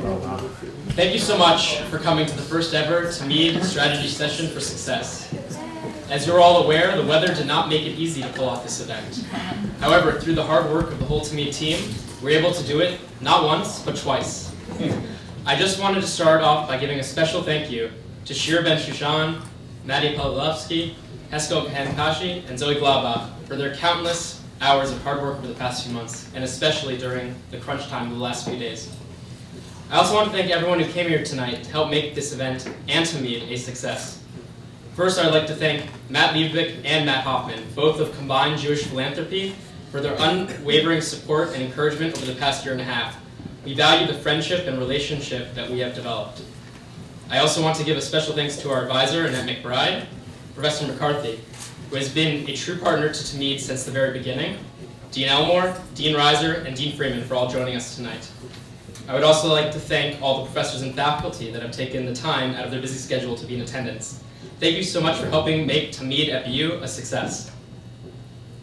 Thank you so much for coming to the first ever TAMID Strategy Session for Success. As you're all aware, the weather did not make it easy to pull off this event. However, through the hard work of the whole TAMID team, we were able to do it not once, but twice. I just wanted to start off by giving a special thank you to Shir Ben-Shushan, Maddie Pawlowski, Heskel Hankashi, and Zoe Glaba for their countless hours of hard work over the past few months, and especially during the crunch time of the last few days. I also want to thank everyone who came here tonight to help make this event and TAMID a success. First, I'd like to thank Matt Liebvik and Matt Hoffman, both of Combined Jewish Philanthropy, for their unwavering support and encouragement over the past year and a half. We value the friendship and relationship that we have developed. I also want to give a special thanks to our advisor, Annette McBride, Professor McCarthy, who has been a true partner to TAMID since the very beginning, Dean Elmore, Dean Reiser, and Dean Freeman for all joining us tonight. I would also like to thank all the professors and faculty that have taken the time out of their busy schedule to be in attendance. Thank you so much for helping make TAMID at BU a success.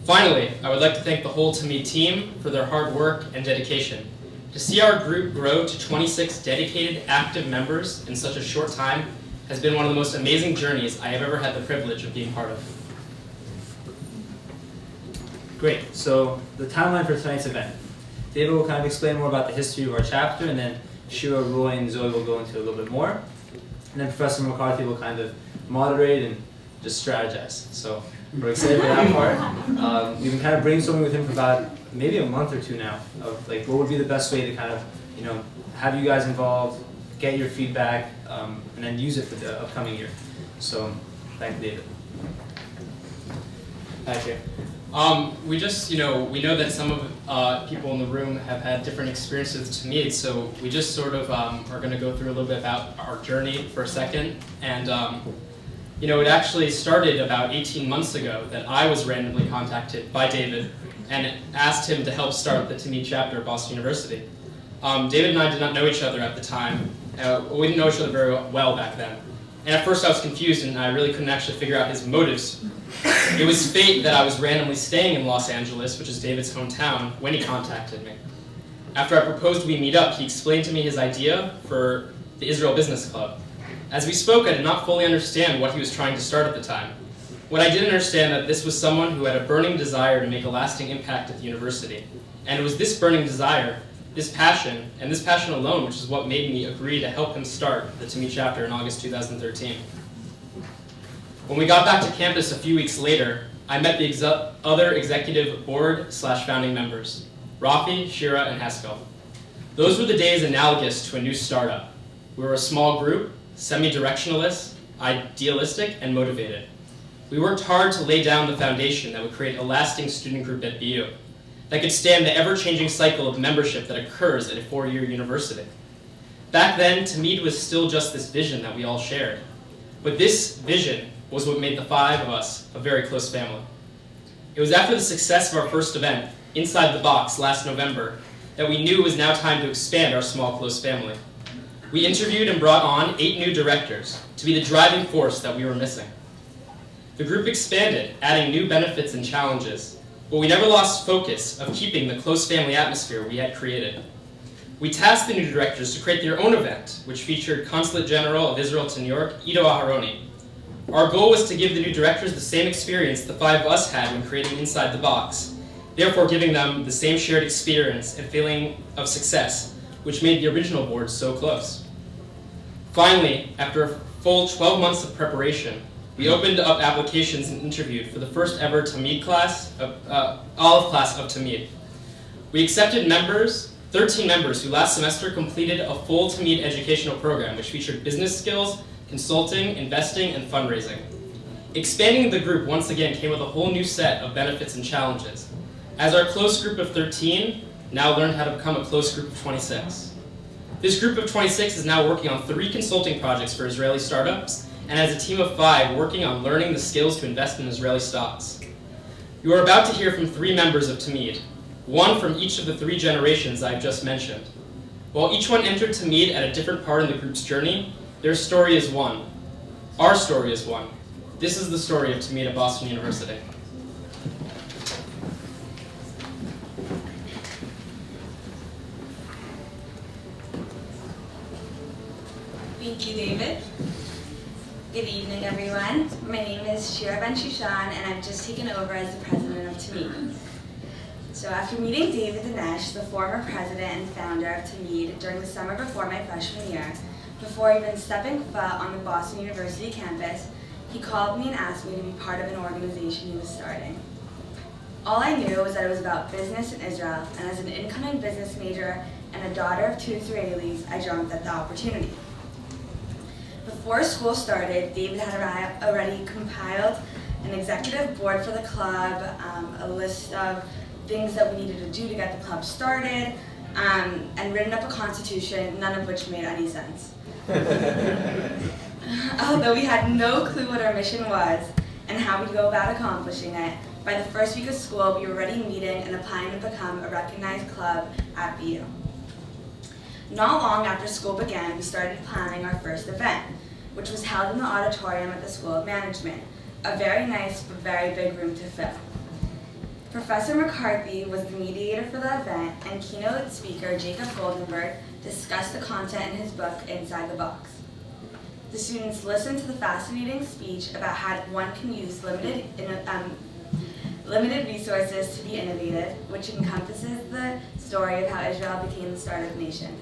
Finally, I would like to thank the whole TAMID team for their hard work and dedication. To see our group grow to 26 dedicated, active members in such a short time has been one of the most amazing journeys I have ever had the privilege of being part of. Great, so the timeline for tonight's event. David will kind of explain more about the history of our chapter, and then Shira, Roy, and Zoe will go into a little bit more. And then Professor McCarthy will kind of moderate and just strategize. So we're excited for that part. We've been kind of brainstorming with him for about maybe a month or two now of like what would be the best way to kind of, have you guys involved, get your feedback, and then use it for the upcoming year. So thank you, David. Thank you. We just, we know that some of people in the room have had different experiences with TAMID, so we just sort of are going to go through a little bit about our journey for a second. And, it actually started about 18 months ago that I was randomly contacted by David and asked him to help start the TAMID chapter at Boston University. David and I did not know each other at the time. We didn't know each other very well back then. And at first I was confused and I really couldn't actually figure out his motives. It was fate that I was randomly staying in Los Angeles, which is David's hometown, when he contacted me. After I proposed we meet up, he explained to me his idea for the Israel Business Club. As we spoke, I did not fully understand what he was trying to start at the time. What I did understand that this was someone who had a burning desire to make a lasting impact at the university. And it was this burning desire, this passion, and this passion alone, which is what made me agree to help him start the TAMID chapter in August 2013. When we got back to campus a few weeks later, I met the other executive board/founding members, Rafi, Shira, and Heskel. Those were the days analogous to a new startup. We were a small group, semi-directionalist, idealistic, and motivated. We worked hard to lay down the foundation that would create a lasting student group at BU that could stand the ever-changing cycle of membership that occurs at a four-year university. Back then, TAMID was still just this vision that we all shared. But this vision was what made the five of us a very close family. It was after the success of our first event, Inside the Box, last November, that we knew it was now time to expand our small, close family. We interviewed and brought on 8 new directors to be the driving force that we were missing. The group expanded, adding new benefits and challenges, but we never lost focus of keeping the close family atmosphere we had created. We tasked the new directors to create their own event, which featured Consulate General of Israel to New York, Ido Aharoni. Our goal was to give the new directors the same experience the 5 of us had when creating Inside the Box, therefore giving them the same shared experience and feeling of success, which made the original board so close. Finally, after a full 12 months of preparation, we opened up applications and interviewed for the first ever TAMID class, Olive class of TAMID. We accepted 13 members who last semester completed a full TAMID educational program, which featured business skills, consulting, investing, and fundraising. Expanding the group once again came with a whole new set of benefits and challenges, as our close group of 13 now learned how to become a close group of 26. This group of 26 is now working on 3 consulting projects for Israeli startups, and has a team of 5 working on learning the skills to invest in Israeli stocks. You are about to hear from 3 members of TAMID, one from each of the 3 generations I've just mentioned. While each one entered TAMID at a different part in the group's journey, their story is one. Our story is one. This is the story of TAMID at Boston University. Thank you, David. Good evening, everyone. My name is Shira Ben-Shushan, and I've just taken over as the president of TAMID. So after meeting David Dinesh, the former president and founder of TAMID, during the summer before my freshman year, before even stepping foot on the Boston University campus, he called me and asked me to be part of an organization he was starting. All I knew was that it was about business in Israel, and as an incoming business major and a daughter of two Israelis, I jumped at the opportunity. Before school started, David had already compiled an executive board for the club, a list of things that we needed to do to get the club started, and written up a constitution, none of which made any sense. Although we had no clue what our mission was and how we'd go about accomplishing it, by the first week of school, we were already meeting and applying to become a recognized club at BU. Not long after school began, we started planning our first event, which was held in the auditorium at the School of Management, a very nice but very big room to fill. Professor McCarthy was the mediator for the event, and keynote speaker Jacob Goldenberg discussed the content in his book, Inside the Box. The students listened to the fascinating speech about how one can use limited resources to be innovative, which encompasses the story of how Israel became the startup nation.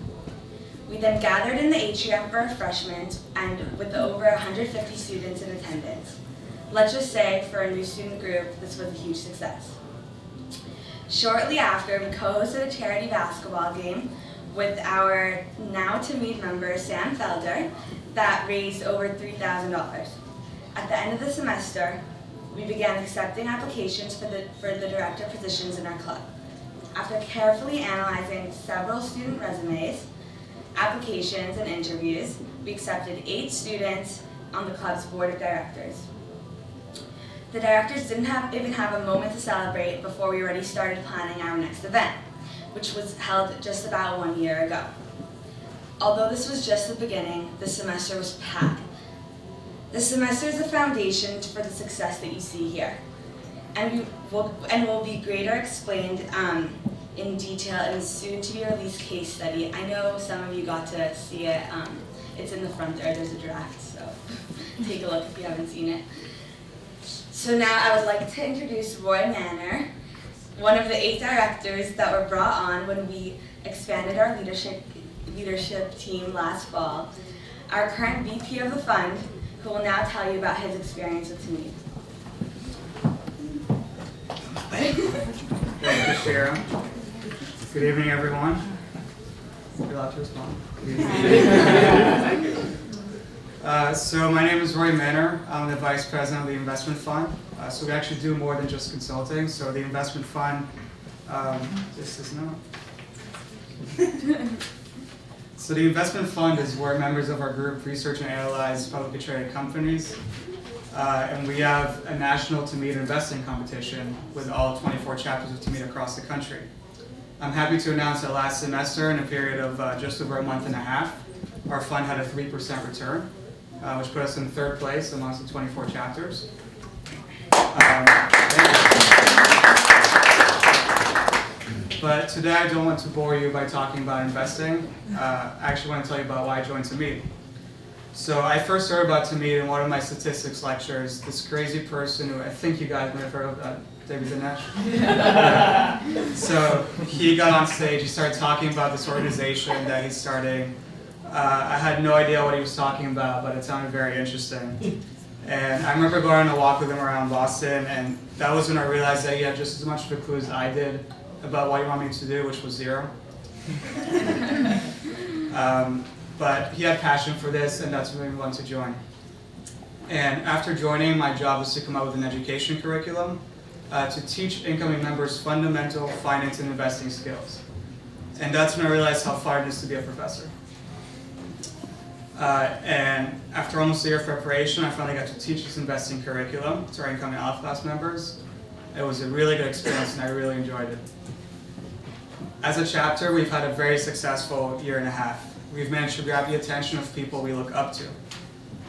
We then gathered in the atrium for refreshments, and with over 150 students in attendance. Let's just say, for a new student group, this was a huge success. Shortly after, we co-hosted a charity basketball game with our now TAMID member, Sam Felder, that raised over $3,000. At the end of the semester, we began accepting applications for the director positions in our club. After carefully analyzing several student resumes, applications, and interviews, we accepted 8 students on the club's board of directors. The directors didn't even have a moment to celebrate before we already started planning our next event, which was held just about 1 year ago. Although this was just the beginning, the semester was packed. The semester is the foundation for the success that you see here, and will be greater explained in detail in the soon-to-be-released case study. I know some of you got to see it. It's in the front there. There's a draft, so take a look if you haven't seen it. So now I would like to introduce Roy Manor, one of the 8 directors that were brought on when we expanded our leadership team last fall, our current VP of the fund, who will now tell you about his experience with TAMID. Thank you, Shara. Good evening, everyone. You're allowed to respond. Thank you. So my name is Roy Manor. I'm the Vice President of the Investment Fund. So we actually do more than just consulting. So the Investment Fund, this is not. So the Investment Fund is where members of our group research and analyze publicly traded companies. And we have a national TAMID investing competition with all 24 chapters of TAMID across the country. I'm happy to announce that last semester, in a period of just over a month and a half, our fund had a 3% return, which put us in 3rd place amongst the 24 chapters. But today I don't want to bore you by talking about investing. I actually want to tell you about why I joined TAMID. So I first heard about TAMID in one of my statistics lectures. This crazy person who I think you guys might have heard of, David Dinesh. So he got on stage, he started talking about this organization that he's starting. I had no idea what he was talking about, but it sounded very interesting. And I remember going on a walk with him around Boston, and that was when I realized that he had just as much of a clue as I did about what he wanted me to do, which was 0. But he had passion for this, and that's when we wanted to join. And after joining, my job was to come up with an education curriculum to teach incoming members fundamental finance and investing skills. And that's when I realized how far it is to be a professor. And after almost a year of preparation, I finally got to teach this investing curriculum to our incoming Alpha Class members. It was a really good experience, and I really enjoyed it. As a chapter, we've had a very successful year and a half. We've managed to grab the attention of people we look up to.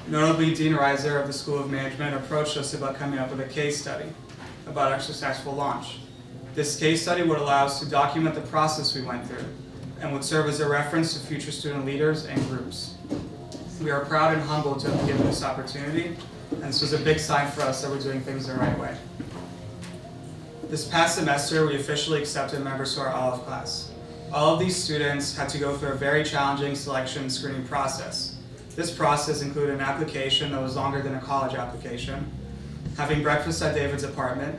Notably, Dean Reiser of the School of Management approached us about coming up with a case study about our successful launch. This case study would allow us to document the process we went through and would serve as a reference to future student leaders and groups. We are proud and humbled to have been given this opportunity, and this was a big sign for us that we're doing things the right way. This past semester, we officially accepted members to our Olive class. All of these students had to go through a very challenging selection screening process. This process included an application that was longer than a college application, having breakfast at David's apartment,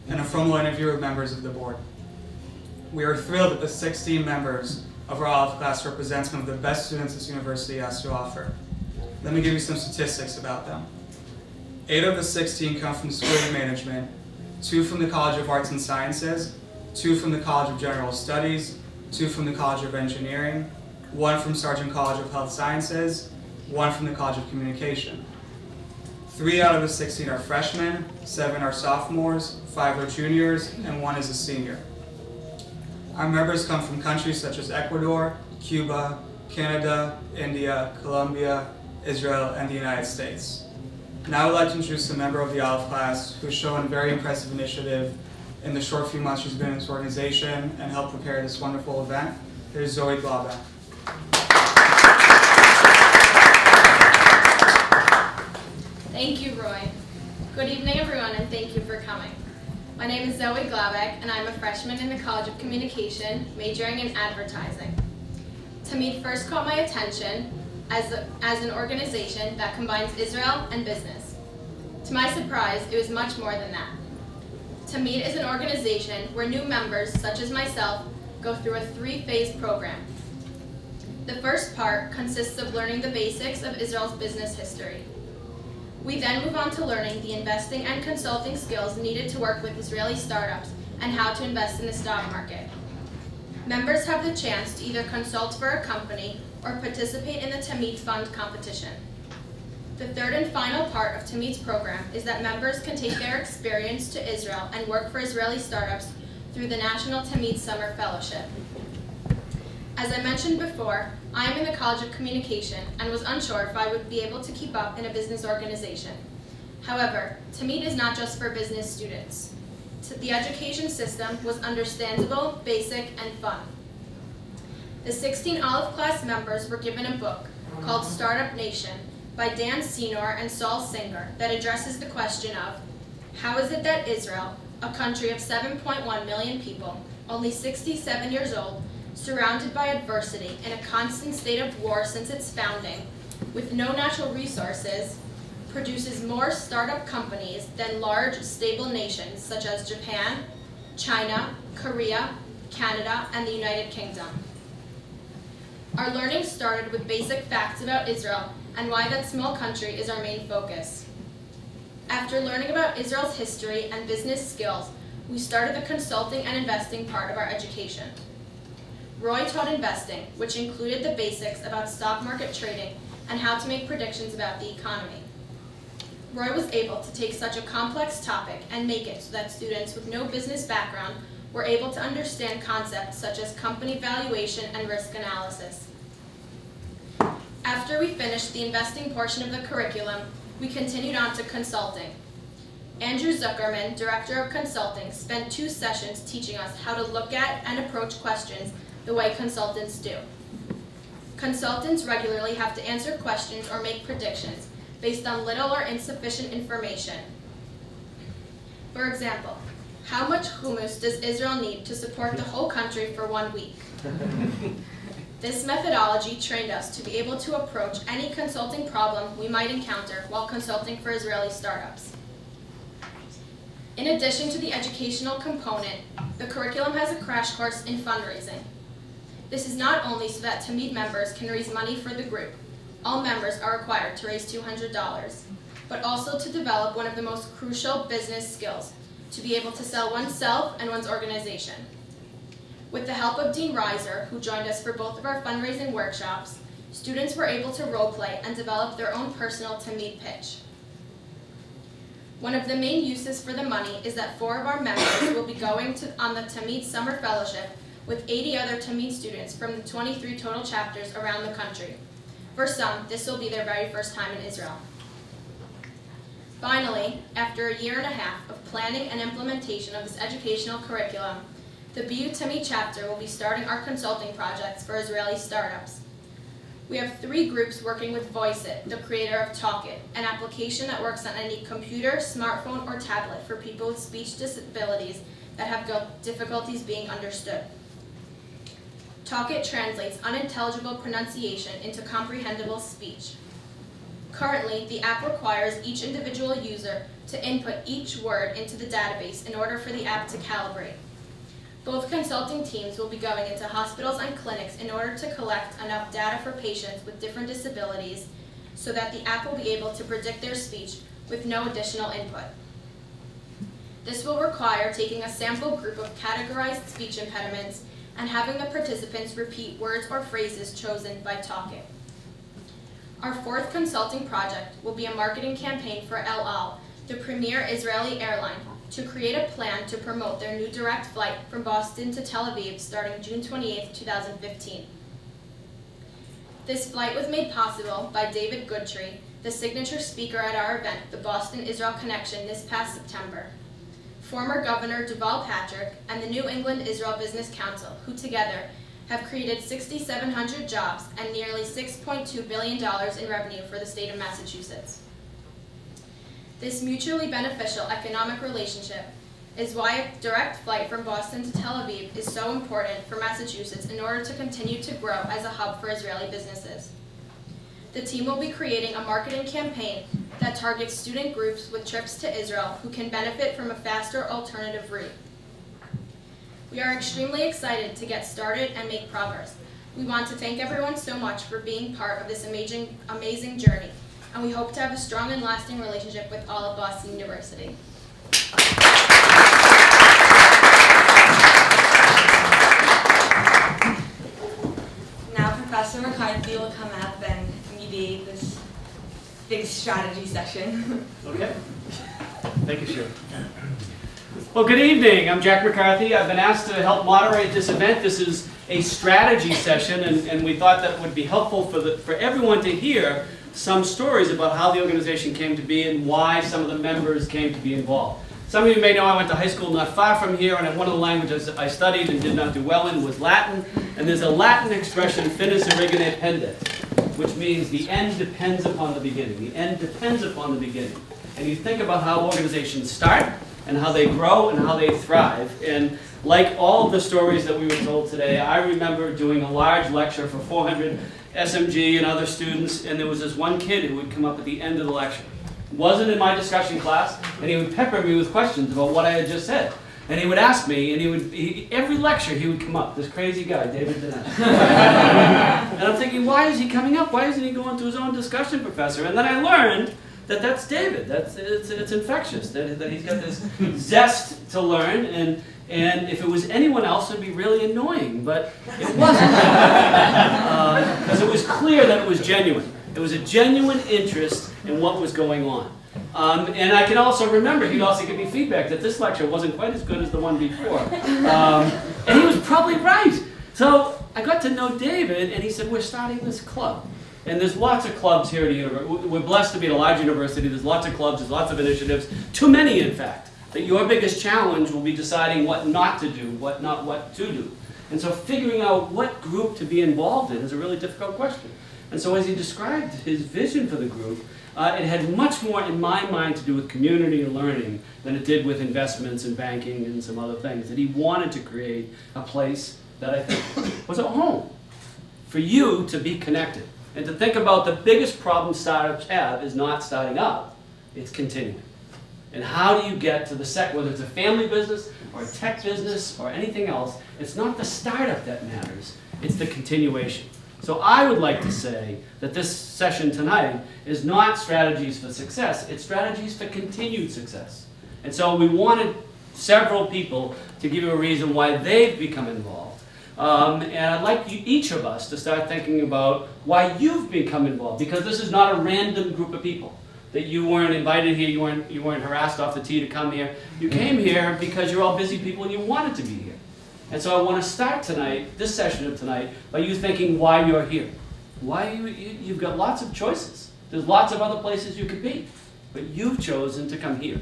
and a formal interview with members of the board. We are thrilled that the 16 members of our Olive class represent some of the best students this university has to offer. Let me give you some statistics about them. 8 of the 16 come from School of Management, 2 from the College of Arts and Sciences, 2 from the College of General Studies, 2 from the College of Engineering, 1 from Sargent College of Health Sciences, 1 from the College of Communication. 3 out of the 16 are freshmen, 7 are sophomores, 5 are juniors, and 1 is a senior. Our members come from countries such as Ecuador, Cuba, Canada, India, Colombia, Israel, and the United States. Now I would like to introduce a member of the Olive class who has shown very impressive initiative in the short few months she's been in this organization and helped prepare this wonderful event. Here's Zoe Glaubeck. Thank you, Roy. Good evening, everyone, and thank you for coming. My name is Zoe Glaubeck, and I'm a freshman in the College of Communication, majoring in advertising. TAMID first caught my attention as an organization that combines Israel and business. To my surprise, it was much more than that. TAMID is an organization where new members, such as myself, go through a 3-phase program. The first part consists of learning the basics of Israel's business history. We then move on to learning the investing and consulting skills needed to work with Israeli startups and how to invest in the stock market. Members have the chance to either consult for a company or participate in the TAMID Fund competition. The third and final part of TAMID's program is that members can take their experience to Israel and work for Israeli startups through the National TAMID Summer Fellowship. As I mentioned before, I am in the College of Communication and was unsure if I would be able to keep up in a business organization. However, TAMID is not just for business students. The education system was understandable, basic, and fun. The 16 Olive class members were given a book called Startup Nation by Dan Senor and Saul Singer that addresses the question of how is it that Israel, a country of 7.1 million people, only 67 years old, surrounded by adversity in a constant state of war since its founding, with no natural resources, produces more startup companies than large, stable nations such as Japan, China, Korea, Canada, and the United Kingdom. Our learning started with basic facts about Israel and why that small country is our main focus. After learning about Israel's history and business skills, we started the consulting and investing part of our education. Roy taught investing, which included the basics about stock market trading and how to make predictions about the economy. Roy was able to take such a complex topic and make it so that students with no business background were able to understand concepts such as company valuation and risk analysis. After we finished the investing portion of the curriculum, we continued on to consulting. Andrew Zuckerman, Director of Consulting, spent 2 sessions teaching us how to look at and approach questions the way consultants do. Consultants regularly have to answer questions or make predictions based on little or insufficient information. For example, how much hummus does Israel need to support the whole country for 1 week? This methodology trained us to be able to approach any consulting problem we might encounter while consulting for Israeli startups. In addition to the educational component, the curriculum has a crash course in fundraising. This is not only so that TAMID members can raise money for the group. All members are required to raise $200, but also to develop one of the most crucial business skills, to be able to sell oneself and one's organization. With the help of Dean Reiser, who joined us for both of our fundraising workshops, students were able to role-play and develop their own personal TAMID pitch. One of the main uses for the money is that 4 of our members will be going on the TAMID Summer Fellowship with 80 other TAMID students from the 23 total chapters around the country. For some, this will be their very first time in Israel. Finally, after a year and a half of planning and implementation of this educational curriculum, the BU TAMID chapter will be starting our consulting projects for Israeli startups. We have 3 groups working with Voice It, the creator of Talk It, an application that works on any computer, smartphone, or tablet for people with speech disabilities that have difficulties being understood. Talk It translates unintelligible pronunciation into comprehensible speech. Currently, the app requires each individual user to input each word into the database in order for the app to calibrate. Both consulting teams will be going into hospitals and clinics in order to collect enough data for patients with different disabilities so that the app will be able to predict their speech with no additional input. This will require taking a sample group of categorized speech impediments and having the participants repeat words or phrases chosen by Talk It. Our 4th consulting project will be a marketing campaign for El Al, the premier Israeli airline, to create a plan to promote their new direct flight from Boston to Tel Aviv starting June 28, 2015. This flight was made possible by David Goodtree, the signature speaker at our event, the Boston-Israel Connection, this past September, former Governor Deval Patrick, and the New England Israel Business Council, who together have created 6,700 jobs and nearly $6.2 billion in revenue for the state of Massachusetts. This mutually beneficial economic relationship is why a direct flight from Boston to Tel Aviv is so important for Massachusetts in order to continue to grow as a hub for Israeli businesses. The team will be creating a marketing campaign that targets student groups with trips to Israel who can benefit from a faster alternative route. We are extremely excited to get started and make progress. We want to thank everyone so much for being part of this amazing journey, and we hope to have a strong and lasting relationship with all of Boston University. Now Professor McCarthy will come up and mediate this big strategy session. Okay. Thank you, Sheila. Well, good evening. I'm Jack McCarthy. I've been asked to help moderate this event. This is a strategy session, and we thought that it would be helpful for everyone to hear some stories about how the organization came to be and why some of the members came to be involved. Some of you may know I went to high school not far from here, and one of the languages I studied and did not do well in was Latin. And there's a Latin expression, finis origine pendet, which means the end depends upon the beginning. The end depends upon the beginning. And you think about how organizations start, and how they grow, and how they thrive. And like all of the stories that we were told today, I remember doing a large lecture for 400 SMG and other students, and there was this one kid who would come up at the end of the lecture. Wasn't in my discussion class, and he would pepper me with questions about what I had just said. And he would ask me, and every lecture he would come up, this crazy guy, David Dinesh. And I'm thinking, why is he coming up? Why isn't he going to his own discussion professor? And then I learned that that's David. It's infectious, that he's got this zest to learn, and if it was anyone else, it would be really annoying, but it wasn't. Because it was clear that it was genuine. It was a genuine interest in what was going on. And I can also remember, he'd also give me feedback that this lecture wasn't quite as good as the one before. And he was probably right. So I got to know David, and he said, we're starting this club. And there's lots of clubs here at the university. We're blessed to be at a large university. There's lots of clubs, there's lots of initiatives. Too many, in fact. That your biggest challenge will be deciding what not to do, what to do. And so figuring out what group to be involved in is a really difficult question. And so as he described his vision for the group, it had much more, in my mind, to do with community and learning than it did with investments and banking and some other things. That he wanted to create a place that I think was a home for you to be connected. And to think about the biggest problem startups have is not starting up, it's continuing. And how do you get to the whether it's a family business or a tech business or anything else, it's not the startup that matters, it's the continuation. So I would like to say that this session tonight is not strategies for success, it's strategies for continued success. And so we wanted several people to give you a reason why they've become involved. And I'd like each of us to start thinking about why you've become involved, because this is not a random group of people. That you weren't invited here, you weren't harassed off the tee to come here. You came here because you're all busy people and you wanted to be here. And so I want to start tonight, this session of tonight, by you thinking why you're here. Why you've got lots of choices. There's lots of other places you could be, but you've chosen to come here.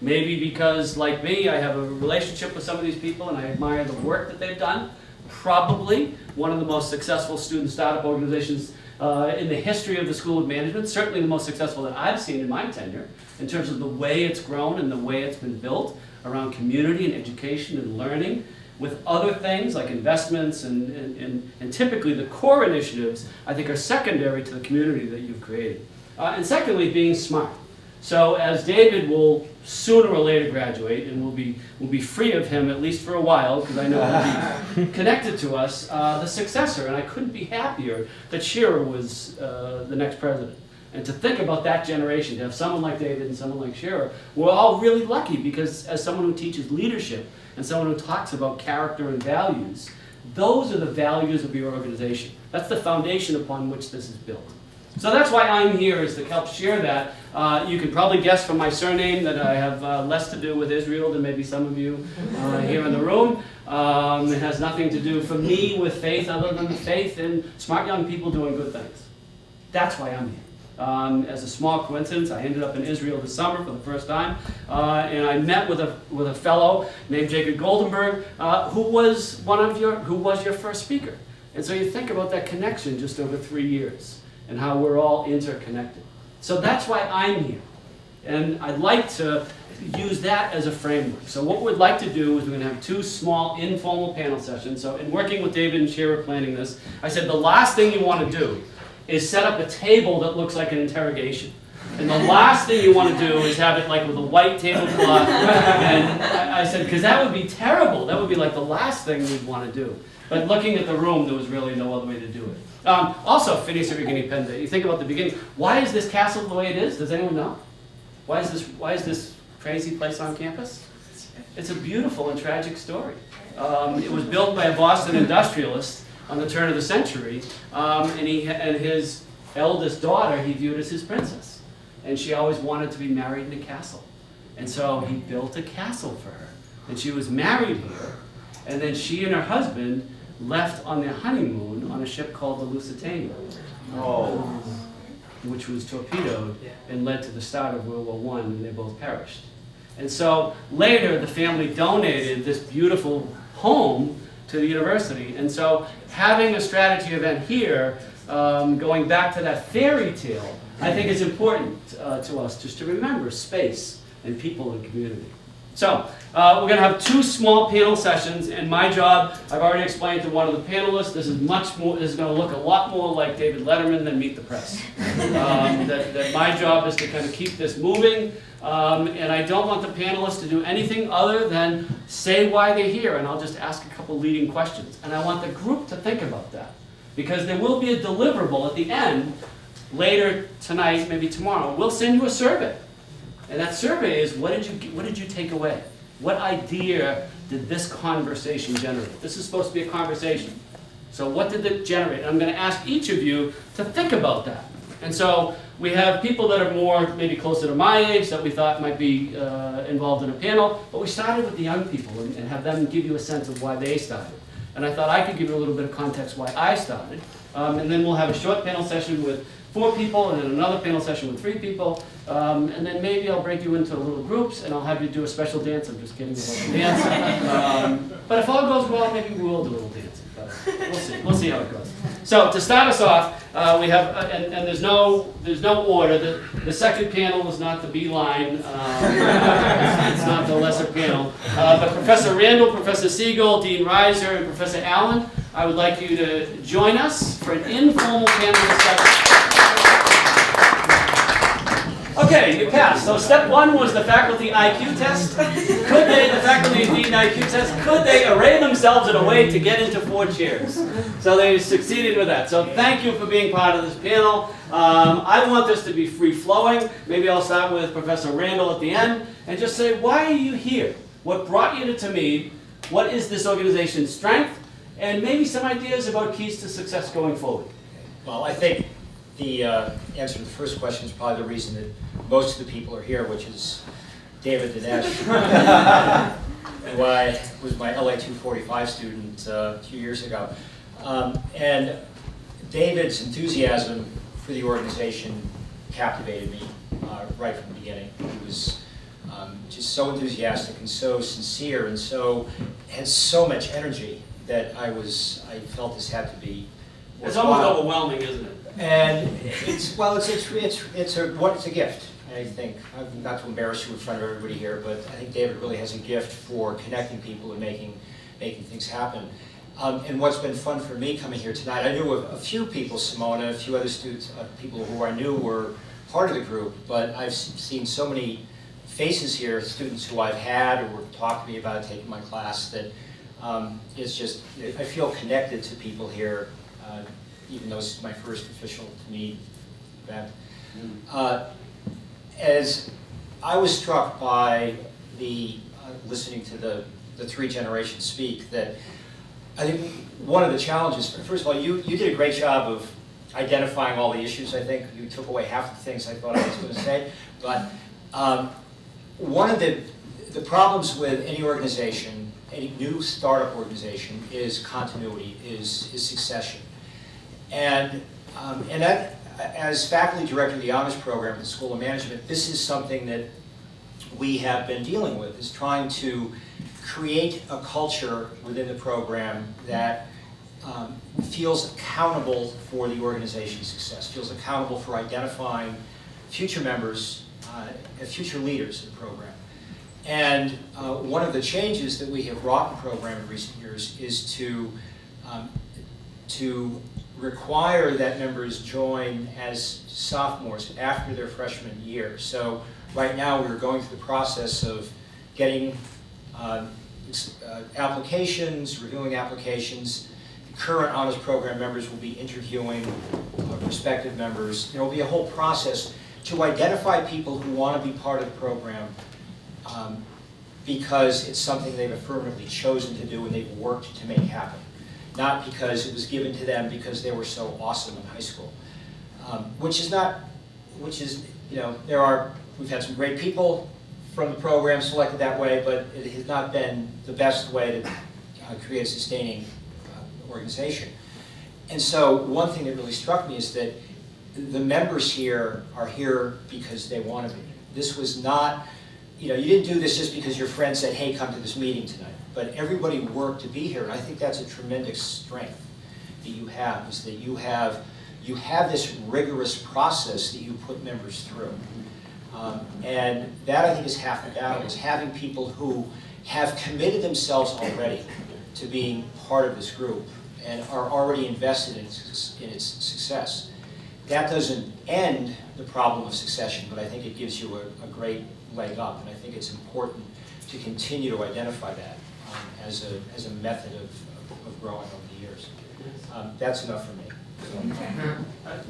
Maybe because, like me, I have a relationship with some of these people and I admire the work that they've done. probably one of the most successful student startup organizations in the history of the School of Management, certainly the most successful that I've seen in my tenure, in terms of the way it's grown and the way it's been built around community and education and learning, with other things like investments and typically the core initiatives, I think, are secondary to the community that you've created. And secondly, being smart. So as David will sooner or later graduate, and we'll be free of him at least for a while, because I know he'll be connected to us, the successor, and I couldn't be happier that Shira was the next president. And to think about that generation, to have someone like David and someone like Shira, we're all really lucky, because as someone who teaches leadership and someone who talks about character and values, those are the values of your organization. That's the foundation upon which this is built. So that's why I'm here, is to help share that. You can probably guess from my surname that I have less to do with Israel than maybe some of you here in the room. It has nothing to do for me with faith, other than faith in smart young people doing good things. That's why I'm here. As a small coincidence, I ended up in Israel this summer for the first time, and I met with a fellow named Jacob Goldenberg, who was your first speaker. And so you think about that connection just over 3 years, and how we're all interconnected. So that's why I'm here. And I'd like to use that as a framework. So what we'd like to do is we're going to have 2 small informal panel sessions. So in working with David and Shira planning this, I said the last thing you want to do is set up a table that looks like an interrogation. And the last thing you want to do is have it like with a white tablecloth. And I said, because that would be terrible. That would be like the last thing we'd want to do. But looking at the room, there was really no other way to do it. Also, Finis Origini Pende. You think about the beginning. Why is this castle the way it is? Does anyone know? Why is this crazy place on campus? It's a beautiful and tragic story. It was built by a Boston industrialist on the turn of the century, and his eldest daughter he viewed as his princess. And she always wanted to be married in a castle. And so he built a castle for her. And she was married here. And then she and her husband left on their honeymoon on a ship called the Lusitania, which was torpedoed and led to the start of World War I, and they both perished. And so later, the family donated this beautiful home to the university. And so having a strategy event here, going back to that fairy tale, I think is important to us, just to remember space and people and community. So, we're going to have 2 small panel sessions, and my job, I've already explained to one of the panelists, this is going to look a lot more like David Letterman than Meet the Press. That my job is to kind of keep this moving, and I don't want the panelists to do anything other than say why they're here, and I'll just ask a couple leading questions. And I want the group to think about that, because there will be a deliverable at the end, later tonight, maybe tomorrow. We'll send you a survey. And that survey is, what did you take away? What idea did this conversation generate? This is supposed to be a conversation. So what did it generate? I'm going to ask each of you to think about that. And so we have people that are more maybe closer to my age that we thought might be involved in a panel, but we started with the young people and have them give you a sense of why they started. And I thought I could give you a little bit of context why I started. And then we'll have a short panel session with 4 people, and then another panel session with 3 people, and then maybe I'll break you into little groups, and I'll have you do a special dance. I'm just kidding about the dance. But if all goes well, maybe we will do a little dancing. But we'll see. We'll see how it goes. So to start us off, we have, and there's no order. The second panel is not the B line. It's not the lesser panel. But Professor Randall, Professor Siegel, Dean Reiser, and Professor Allen, I would like you to join us for an informal panel discussion. Okay, you passed. So step 1 was the faculty IQ test. The faculty and dean IQ test, could they array themselves in a way to get into 4 chairs? So they succeeded with that. So thank you for being part of this panel. I want this to be free-flowing. Maybe I'll start with Professor Randall at the end and just say, why are you here? What brought you to TAMID? What is this organization's strength? And maybe some ideas about keys to success going forward. Well, I think the answer to the first question is probably the reason that most of the people are here, which is David Dinesh, who was my LA 245 student a few years ago. And David's enthusiasm for the organization captivated me right from the beginning. He was just so enthusiastic and so sincere and had so much energy. that I felt this had to be It's almost worthwhile. overwhelming, isn't it? And it's a gift. I think, not to embarrass you in front of everybody here, but I think David really has a gift for connecting people and making things happen. And what's been fun for me coming here tonight, I knew a few people, Simona, a few other students, people who I knew were part of the group, but I've seen so many faces here, students who I've had or were talking to me about taking my class, that it's just, I feel connected to people here, even though this is my first official TAMID event. As I was struck by listening to the three generations speak, that I think one of the challenges, first of all, you did a great job of identifying all the issues. I think you took away half the things I thought I was going to say, but one of the problems with any organization, any new startup organization, is continuity, is succession. And that, as faculty director of the honors program at the School of Management, this is something that we have been dealing with, is trying to create a culture within the program that feels accountable for the organization's success, feels accountable for identifying future members, future leaders of the program. And one of the changes that we have wrought in the program in recent years is to require that members join as sophomores after their freshman year. So right now we're going through the process of getting applications, reviewing applications. Current honors program members will be interviewing prospective members. There will be a whole process to identify people who want to be part of the program because it's something they've affirmatively chosen to do and they've worked to make happen. Not because it was given to them because they were so awesome in high school. We've had some great people from the program selected that way, but it has not been the best way to create a sustaining organization. And so one thing that really struck me is that the members here are here because they want to be. This was not, you didn't do this just because your friend said, hey, come to this meeting tonight. But everybody worked to be here, and I think that's a tremendous strength that you have, is that you have this rigorous process that you put members through. And that, I think, is half the battle, is having people who have committed themselves already to being part of this group and are already invested in its success. That doesn't end the problem of succession, but I think it gives you a great leg up, and I think it's important to continue to identify that as a method of growing over the years. That's enough for me.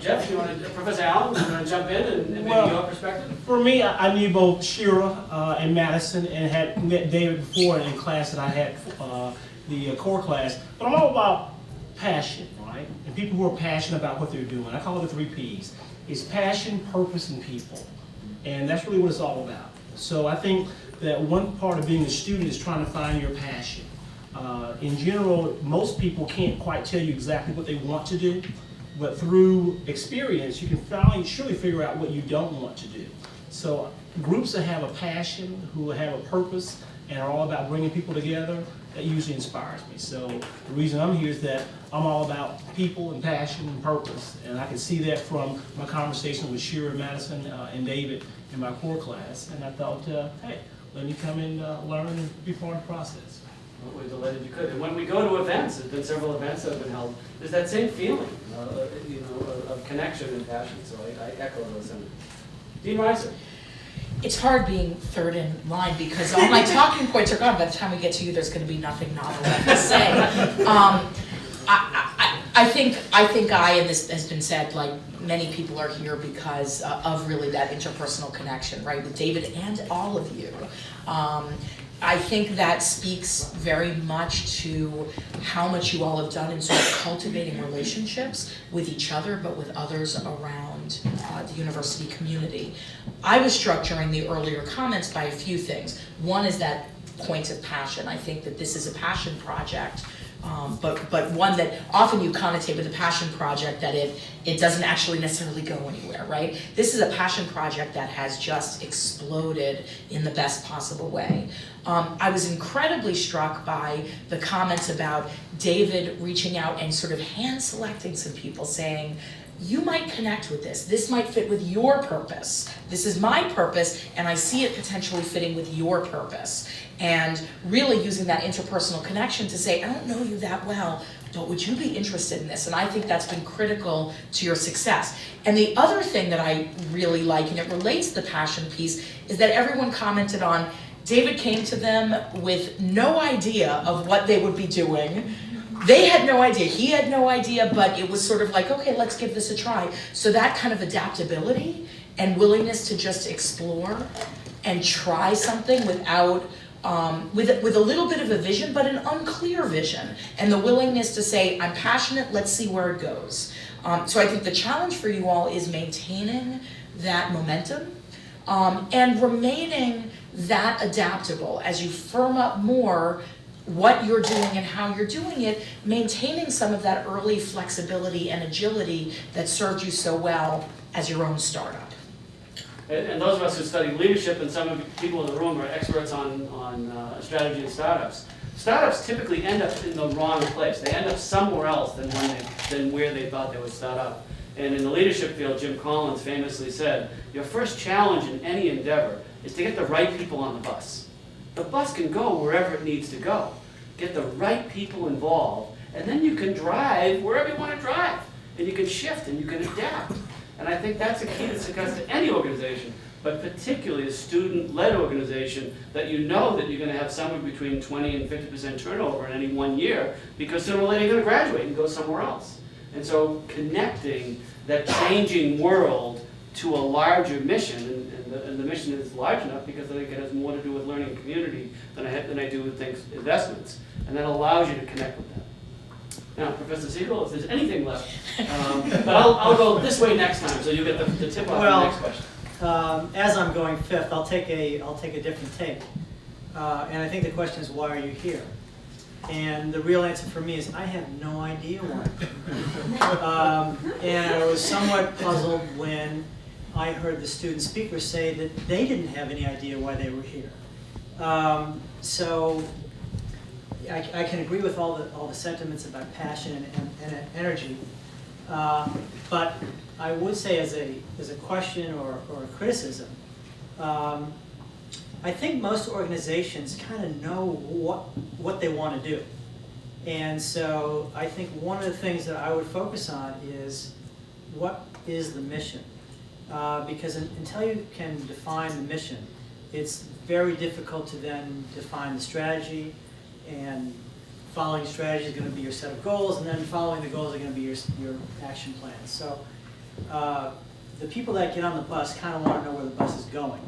Jeff, Professor Allen, you want to jump in and maybe your perspective? For me, I knew both Shira and Madison, and had met David before in class that I had, the core class. But I'm all about passion, right? And people who are passionate about what they're doing. I call it the 3 Ps. It's passion, purpose, and people. And that's really what it's all about. So I think that one part of being a student is trying to find your passion. In general, most people can't quite tell you exactly what they want to do, but through experience, you can surely figure out what you don't want to do. So groups that have a passion, who have a purpose, and are all about bringing people together, that usually inspires me. So the reason I'm here is that I'm all about people and passion and purpose, and I can see that from my conversation with Shira, Madison, and David in my core class, and I thought, hey, let me come and learn and be part of the process. Well, we're delighted you could. And when we go to events, there's been several events that have been held, there's that same feeling, of connection and passion. So I echo those sentiments. Dean Reiser. It's hard being third in line because all my talking points are gone. By the time we get to you, there's going to be nothing novel left to say. I think and this has been said, like many people are here because of really that interpersonal connection, right, with David and all of you. I think that speaks very much to how much you all have done in sort of cultivating relationships with each other, but with others around the university community. I was struck during the earlier comments by a few things. One is that point of passion. I think that this is a passion project but one that often you connotate with a passion project that it doesn't actually necessarily go anywhere, right? This is a passion project that has just exploded in the best possible way. I was incredibly struck by the comments about David reaching out and sort of hand selecting some people, saying, you might connect with this. This might fit with your purpose. This is my purpose, and I see it potentially fitting with your purpose. And really using that interpersonal connection to say, I don't know you that well, but would you be interested in this? And I think that's been critical to your success. And the other thing that I really like, and it relates to the passion piece, is that everyone commented on David came to them with no idea of what they would be doing. They had no idea, he had no idea, but it was sort of like, okay, let's give this a try. So that kind of adaptability and willingness to just explore and try something without, with a little bit of a vision, but an unclear vision, and the willingness to say, I'm passionate, let's see where it goes. So I think the challenge for you all is maintaining that momentum and remaining that adaptable as you firm up more what you're doing and how you're doing it, maintaining some of that early flexibility and agility that served you so well as your own startup. And those of us who study leadership, and some of the people in the room are experts on strategy and startups. Startups typically end up in the wrong place. They end up somewhere else than where they thought they would start up. And in the leadership field, Jim Collins famously said, your first challenge in any endeavor is to get the right people on the bus. The bus can go wherever it needs to go. Get the right people involved, and then you can drive wherever you want to drive. And you can shift and you can adapt. And I think that's a key to success to any organization, but particularly a student-led organization, that you know that you're going to have somewhere between 20 and 50% turnover in any one year, because sooner or later you're going to graduate and go somewhere else. And so connecting that changing world to a larger mission, and the mission is large enough because I think it has more to do with learning and community than I do with investments, and that allows you to connect with that. Now, Professor Siegel, if there's anything left, but I'll go this way next time, so you get the tip off the next question. As I'm going fifth, I'll take a different take, and I think the question is, why are you here? And the real answer for me is, I have no idea why. And I was somewhat puzzled when I heard the student speaker say that they didn't have any idea why they were here. So I can agree with all the sentiments about passion and energy, but I would say as a question or a criticism, I think most organizations kind of know what they want to do. And so I think one of the things that I would focus on is, what is the mission? Because until you can define the mission, it's very difficult to then define the strategy, and following strategy is going to be your set of goals, and then following the goals are going to be your action plan. So the people that get on the bus kind of want to know where the bus is going.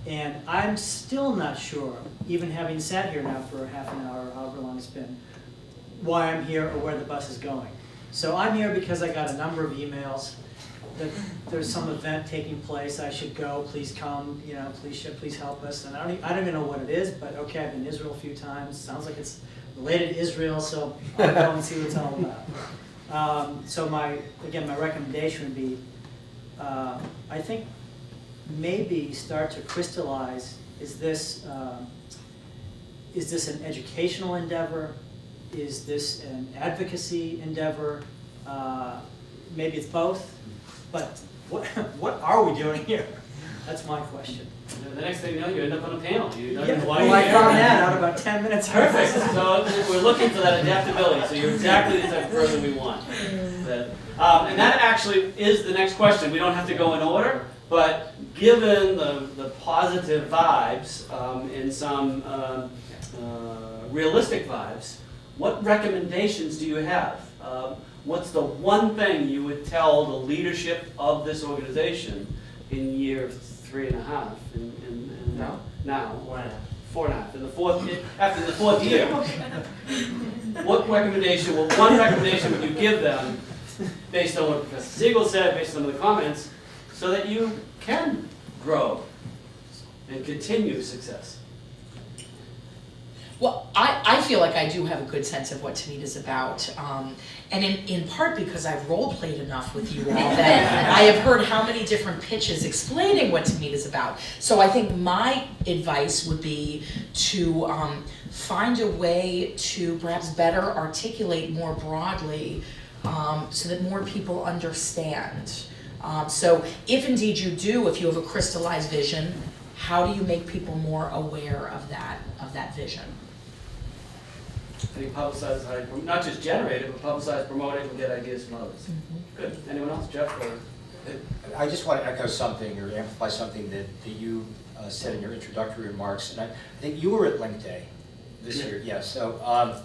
And I'm still not sure, even having sat here now for half an hour, however long it's been, why I'm here or where the bus is going. So I'm here because I got a number of emails that there's some event taking place, I should go, please come, please help us. And I don't even know what it is, but okay, I've been to Israel a few times, sounds like it's related to Israel, so I'll go and see what it's all about. So my recommendation would be, I think maybe start to crystallize, is this an educational endeavor? Is this an advocacy endeavor? Maybe it's both. But what are we doing here? That's my question. The next thing you know, you end up on a panel. Well, I found that out about 10 minutes ago. Perfect. So we're looking for that adaptability. So you're exactly the type of person we want. And that actually is the next question. We don't have to go in order, but given the positive vibes and some realistic vibes, what recommendations do you have? What's the one thing you would tell the leadership of this organization in year 3.5? Now. 4.5. After the fourth year. What one recommendation would you give them based on what Professor Siegel said, based on some of the comments, so that you can grow and continue success? Well, I feel like I do have a good sense of what TAMID is about, and in part because I've role-played enough with you all that I have heard how many different pitches explaining what TAMID is about. So I think my advice would be to find a way to perhaps better articulate more broadly so that more people understand. So if indeed you do, if you have a crystallized vision, how do you make people more aware of that vision? I think publicize how you, not just generate it, but publicize, promote it, and get ideas from others. Good. Anyone else? Jeff? Or? I just want to echo something or amplify something that you said in your introductory remarks. And I think you were at Link Day this year. Yeah. So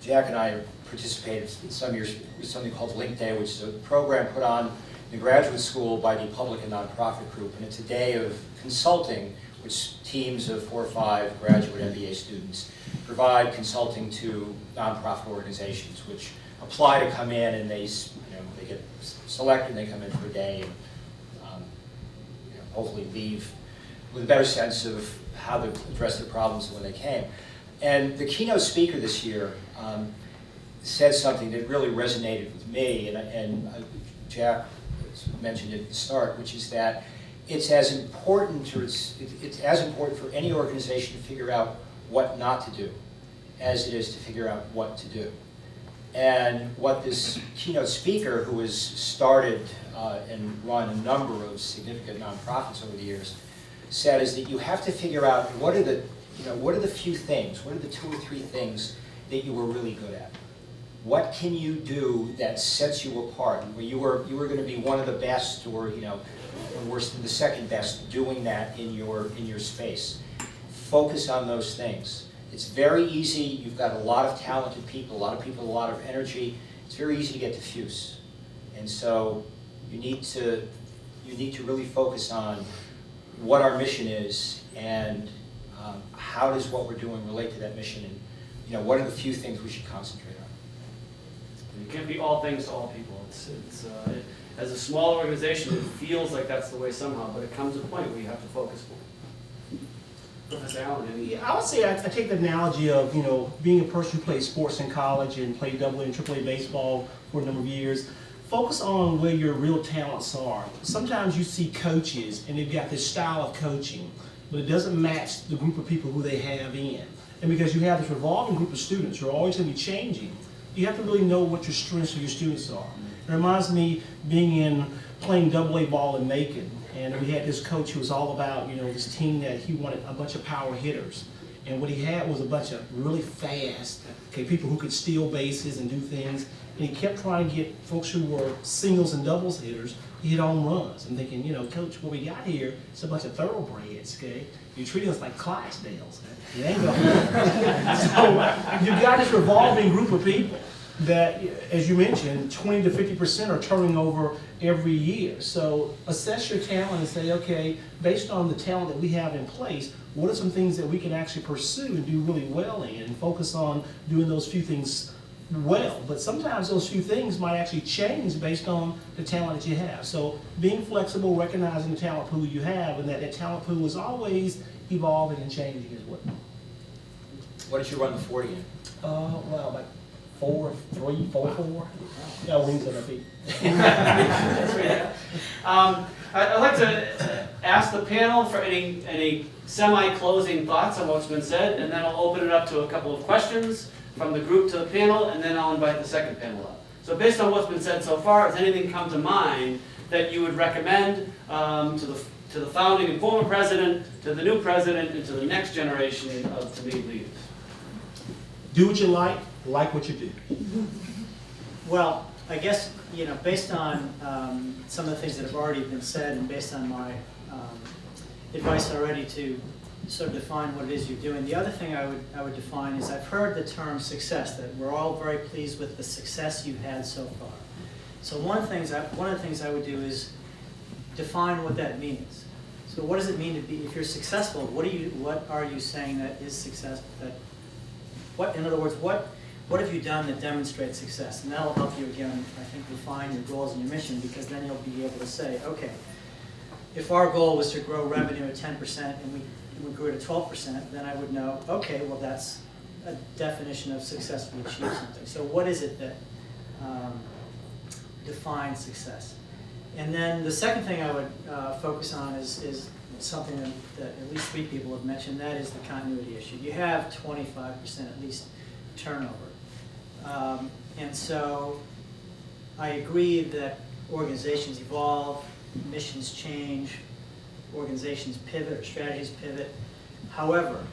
Jack and I participated in some years with something called Link Day, which is a program put on in the graduate school by the public and nonprofit group. And it's a day of consulting, which teams of 4 or 5 graduate MBA students provide consulting to nonprofit organizations, which apply to come in, and they get selected and they come in for a day and hopefully leave with a better sense of how to address their problems when they came. And the keynote speaker this year said something that really resonated with me, and Jack mentioned it at the start, which is that it's as important for any organization to figure out what not to do as it is to figure out what to do. And what this keynote speaker, who has started and run a number of significant nonprofits over the years, said is that you have to figure out what are the few things, what are the 2 or 3 things that you were really good at. What can you do that sets you apart? Where you were going to be one of the best, or worse than the second best, doing that in your space. Focus on those things. It's very easy. You've got a lot of talented people, a lot of energy. It's very easy to get diffuse, and so you need to really focus on what our mission is and how does what we're doing relate to that mission, and what are the few things we should concentrate on. You can't be all things to all people. As a small organization, it feels like that's the way somehow, but it comes to a point where you have to focus more. Professor Allen, Yeah, I would say I take the analogy of being a person who played sports in college and played AA and AAA baseball for a number of years. Focus on where your real talents are. Sometimes you see coaches and they've got this style of coaching, but it doesn't match the group of people who they have in. And because you have this revolving group of students who are always going to be changing, you have to really know what your strengths of your students are. It reminds me being playing AA ball in Macon, and we had this coach who was all about this team that he wanted a bunch of power hitters, and what he had was a bunch of really fast people who could steal bases and do things, and he kept trying to get folks who were singles and doubles hitters to hit home runs. I'm thinking, Coach, what we got here is a bunch of thoroughbreds. You're treating us like Clydesdales. It ain't gonna work. So you've got this revolving group of people that, as you mentioned, 20 to 50% are turning over every year. So assess your talent and say, okay, based on the talent that we have in place, what are some things that we can actually pursue and do really well in, and focus on doing those few things well. But sometimes those few things might actually change based on the talent that you have. So being flexible, recognizing the talent pool you have, and that talent pool is always evolving and changing as well. What did you run the 40 in? Well, like 4.3, 4.4. Yeah, wings on the feet. I'd like to ask the panel for any semi-closing thoughts on what's been said, and then I'll open it up to a couple of questions from the group to the panel, and then I'll invite the second panel up. So based on what's been said so far, has anything come to mind that you would recommend to the founding and former president, to the new president, and to the next generation of TAMID leaders? Do what you like what you do. Well, I guess, based on some of the things that have already been said, and based on my advice already to sort of define what it is you're doing, the other thing I would define is, I've heard the term success, that we're all very pleased with the success you've had so far. So one of the things I would do is define what that means. So what does it mean to be, if you're successful, what are you saying that is success? In other words, what have you done that demonstrates success? And that'll help you, again, I think, refine your goals and your mission, because then you'll be able to say, okay, if our goal was to grow revenue at 10% and we grew it at 12%, then I would know, okay, well, that's a definition of successfully achieve something. So what is it that defines success? And then the second thing I would focus on is something that at least 3 people have mentioned, that is the continuity issue. You have 25% at least turnover. And so I agree that organizations evolve, missions change, organizations pivot or strategies pivot. However,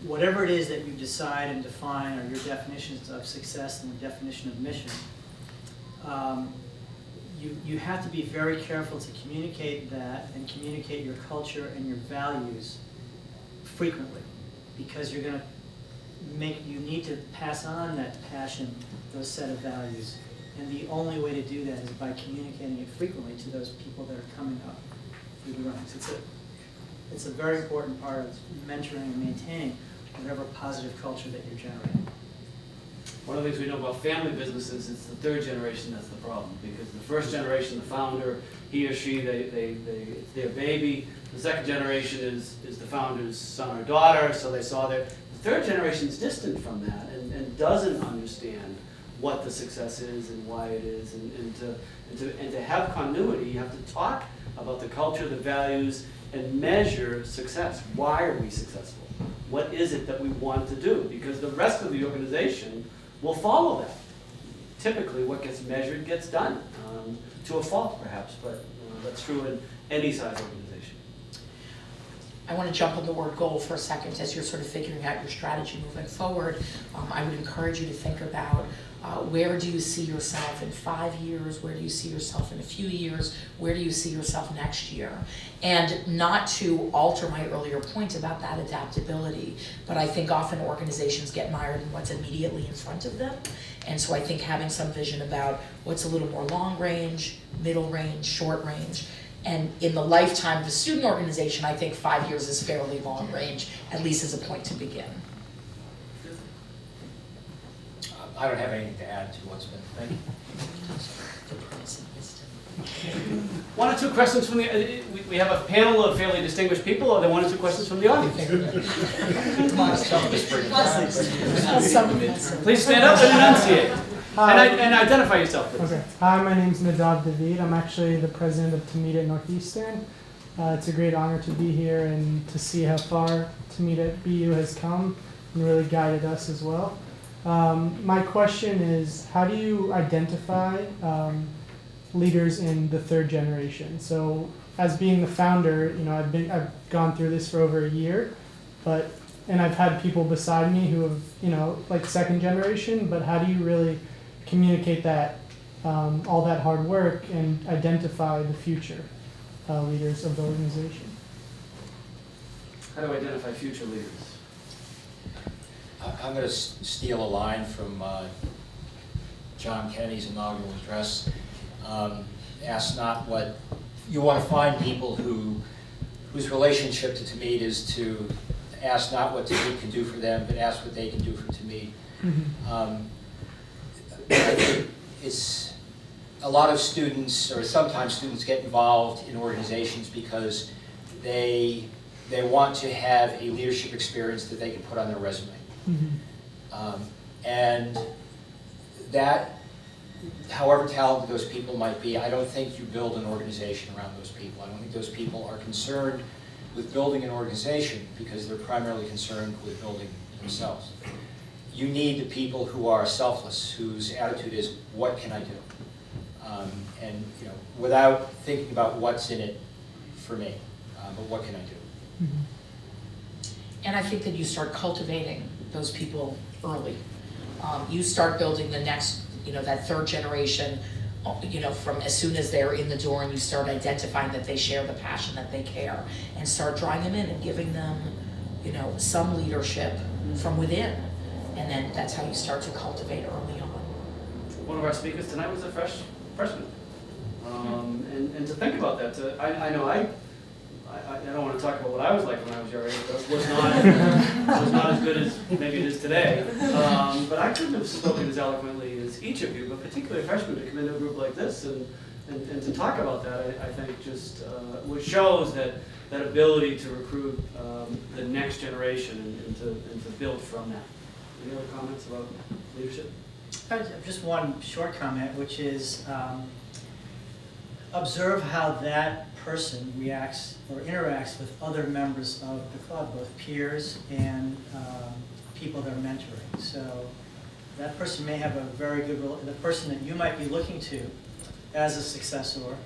whatever it is that you decide and define or your definitions of success and the definition of mission, you have to be very careful to communicate that and communicate your culture and your values frequently, because you're going to you need to pass on that passion, those set of values. And the only way to do that is by communicating it frequently to those people that are coming up through the ranks. It's a very important part of mentoring and maintaining whatever positive culture that you're generating. One of the things we know about family businesses, it's the 3rd generation that's the problem, because the 1st generation, the founder, he or she, it's their baby. The 2nd generation is the founder's son or daughter, so they saw their. The 3rd generation is distant from that and doesn't understand what the success is and why it is, and to have continuity, you have to talk about the culture, the values, and measure success. Why are we successful? What is it that we want to do? Because the rest of the organization will follow that. Typically, what gets measured gets done, to a fault perhaps, but that's true in any size organization. I want to jump on the word goal for a second as you're sort of figuring out your strategy moving forward. I would encourage you to think about where do you see yourself in 5 years? Where do you see yourself in a few years? Where do you see yourself next year? And not to alter my earlier point about that adaptability, but I think often organizations get mired in what's immediately in front of them. And so I think having some vision about what's a little more long range, middle range, short range. And in the lifetime of a student organization, I think 5 years is fairly long range, at least as a point to begin. I don't have anything to add to what's been. Thank you. 1 or 2 questions from the, we have a panel of fairly distinguished people. Are there 1 or 2 questions from the audience? Please stand up and enunciate. And identify yourself, please. Okay. Hi, my name's Nadav David. I'm actually the president of TAMID at Northeastern. It's a great honor to be here and to see how far TAMID at BU has come and really guided us as well. My question is, how do you identify leaders in the 3rd generation? So, as being the founder, you know, I've gone through this for over a year, and I've had people beside me who have, you know, like 2nd generation. But how do you really communicate that all that hard work and identify the future leaders of the organization? How do I identify future leaders? I'm going to steal a line from John Kennedy's inaugural address. Ask not what you want to find people whose relationship to TAMID is to ask not what TAMID can do for them, but ask what they can do for TAMID. I think it's a lot of students, or sometimes students, get involved in organizations because they want to have a leadership experience that they can put on their resume. And that, however talented those people might be, I don't think you build an organization around those people. I don't think those people are concerned with building an organization because they're primarily concerned with building themselves. You need the people who are selfless, whose attitude is, what can I do? And you know, without thinking about what's in it for me, but what can I do? And I think that you start cultivating those people early. You start building the next, you know, that 3rd generation, you know, from as soon as they're in the door, and you start identifying that they share the passion, that they care, and start drawing them in and giving them, you know, some leadership from within. And then that's how you start to cultivate early on. One of our speakers tonight was a freshman. And to think about that, I know I don't want to talk about what I was like when I was your age. It was not as good as maybe it is today. But I couldn't have spoken as eloquently as each of you, but particularly a freshman to come into a group like this and to talk about that, I think just which shows that ability to recruit the next generation and to build from that. Any other comments about leadership? Just one short comment, which is observe how that person reacts or interacts with other members of the club, both peers and people they're mentoring. So that person may have a very good, the person that you might be looking to as a successor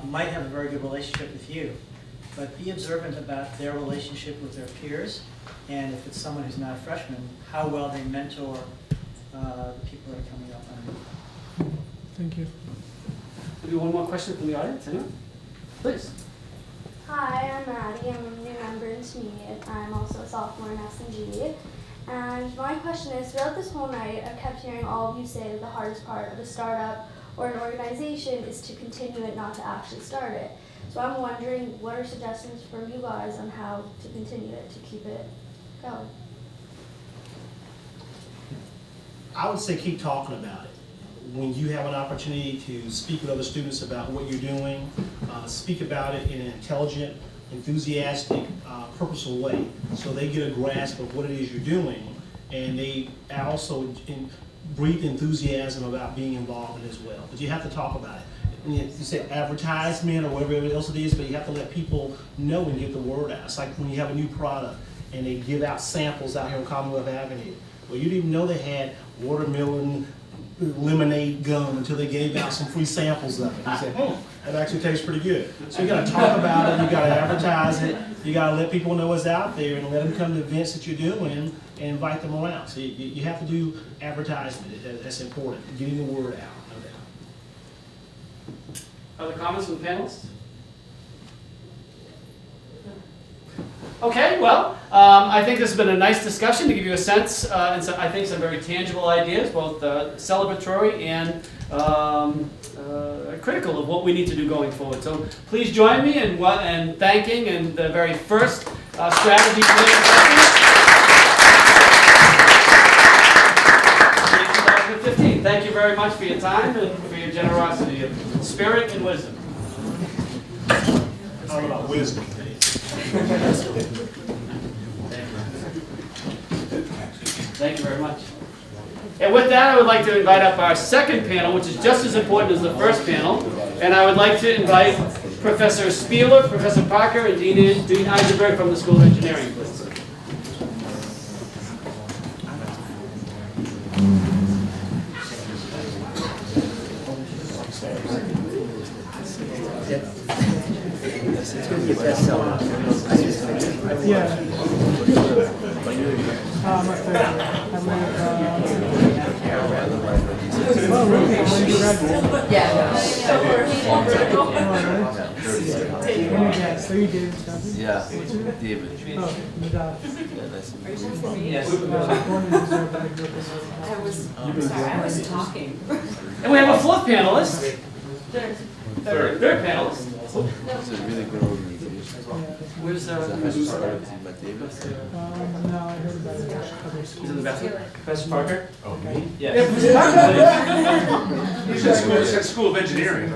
might have a very good relationship with you. But be observant about their relationship with their peers, and if it's someone who's not a freshman, how well they mentor the people that are coming up on. Thank you. Maybe one more question from the audience, anyone? Please. Hi, I'm Maddie. I'm a new member in TAMID. I'm also a sophomore in S&G. And my question is, throughout this whole night, I've kept hearing all of you say that the hardest part of a startup or an organization is to continue it, not to actually start it. So I'm wondering, what are suggestions from you guys on how to continue it, to keep it going? I would say keep talking about it. When you have an opportunity to speak with other students about what you're doing, speak about it in an intelligent, enthusiastic, purposeful way, so they get a grasp of what it is you're doing, and they also breathe enthusiasm about being involved in it as well. But you have to talk about it. You say advertisement or whatever else it is, but you have to let people know and get the word out. It's like when you have a new product and they give out samples out here on Commonwealth Avenue. Well, you didn't even know they had watermelon lemonade gum until they gave out some free samples of it. You say, that actually tastes pretty good. So you got to talk about it, you got to advertise it, you got to let people know what's out there and let them come to events that you're doing and invite them around. So you have to do advertisement. That's important, getting the word out. Other comments from the panelists? Okay, well, I think this has been a nice discussion to give you a sense, and so I think some very tangible ideas, both celebratory and critical of what we need to do going forward. So please join me in thanking and the very first strategy planning session. 2015. Thank you very much for your time and for your generosity of spirit and wisdom. It's all about wisdom. Thank you very much. And with that, I would like to invite up our second panel, which is just as important as the first panel. And I would like to invite Professor Spieler, Professor Parker, and Dean Eisenberg from the School of Engineering, please. Yeah. My favorite. Oh, really? When you graduated? Yeah. When you guys, so you did it, Yeah, David. Oh, Nadav. Yeah, nice to meet you. Yes. Born in Israel, but I grew up in Israel. I was talking. And we have a fourth panelist. Third panelist. It's a really good organization. Where's It's a high school team by David. No, I heard about it at other He's schools. in the bathroom. Professor Parker? Oh, me? Yeah, Professor Parker, please. It's at School of Engineering.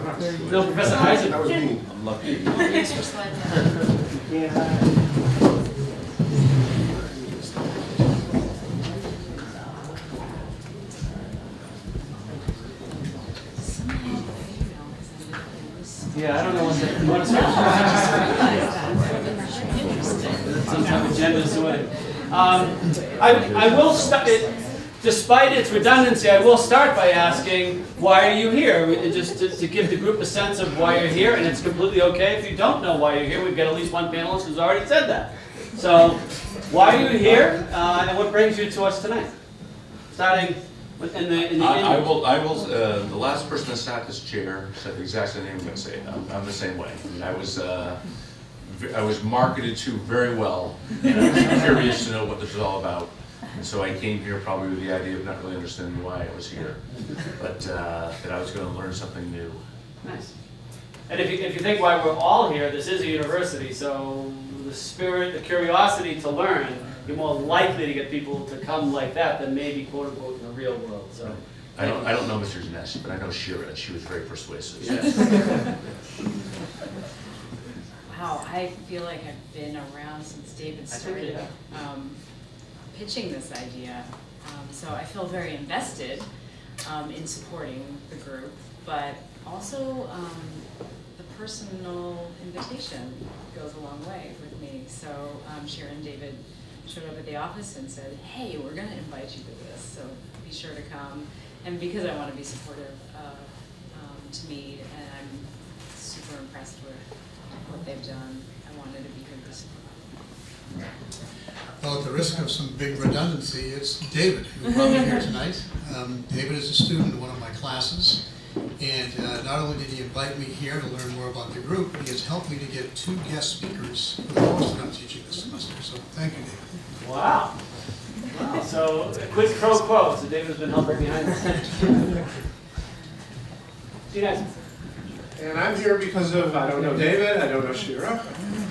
No, Professor Isaac. That was me. I'm lucky. Thanks for sliding down. Yeah, I don't know what the, you want to start? Some type of agenda disorder. I will start, despite its redundancy, I will start by asking, why are you here? Just to give the group a sense of why you're here, and it's completely okay if you don't know why you're here. We've got at least one panelist who's already said that. So, why are you here, and what brings you to us tonight? Starting in the I will, the last person that sat this chair said the exact same thing I'm going to say. I'm the same way. I mean, I was marketed to very well, and I was curious to know what this was all about. And so I came here probably with the idea of not really understanding why I was here, but that I was going to learn something new. Nice. And if you think why we're all here, this is a university, so the spirit, the curiosity to learn, you're more likely to get people to come like that than maybe quote unquote in the real world. So I don't know Mr. Dinesh, but I know Shira, and she was very persuasive. Yes. Wow, I feel like I've been around since David started pitching this idea. So I feel very invested in supporting the group, but also the personal invitation goes a long way with me. So Shira and David showed up at the office and said, hey, we're going to invite you to this, so be sure to come. And because I want to be supportive of TAMID, and I'm super impressed with what they've done, I wanted to be here to support. Well, at the risk of some big redundancy, it's David who brought me here tonight. David is a student in one of my classes, and not only did he invite me here to learn more about the group, but he has helped me to get 2 guest speakers for the course that I'm teaching this semester. So thank you, David. Wow. Wow. So a quid pro quo. So David's been helping behind the scenes. Yes. And I'm here because of, I don't know David, I don't know Shira.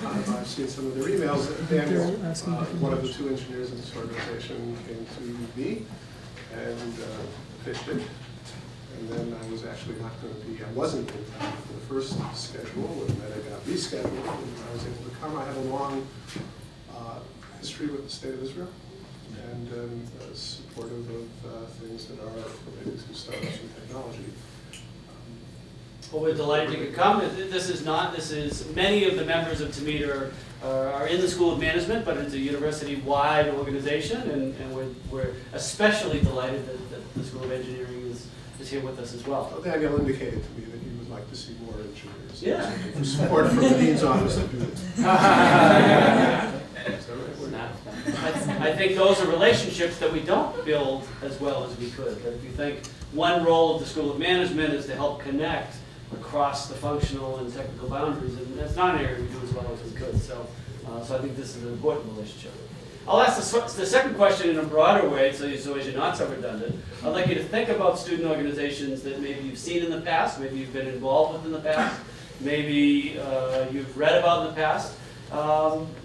I've seen some of their emails. Daniel, one of the 2 engineers in this organization, came to me and pitched it. And then I was actually not going to be, I wasn't in town for the first schedule, and then it got rescheduled, and I was able to come. I have a long history with the State of Israel, and supportive of things that are related to startups and technology. Well, we're delighted you could come. This is many of the members of TAMID are in the School of Management, but it's a university-wide organization, and we're especially delighted that the School of Engineering is here with us as well. Well, Daniel indicated to me that he would like to see more engineers. Yeah. So support from the Dean's office to do that. I think those are relationships that we don't build as well as we could. That if you think one role of the School of Management is to help connect across the functional and technical boundaries, and that's not an area we do as well as we could. So I think this is an important relationship. I'll ask the second question in a broader way, so as you're not so redundant. I'd like you to think about student organizations that maybe you've seen in the past, maybe you've been involved with in the past, maybe you've read about in the past.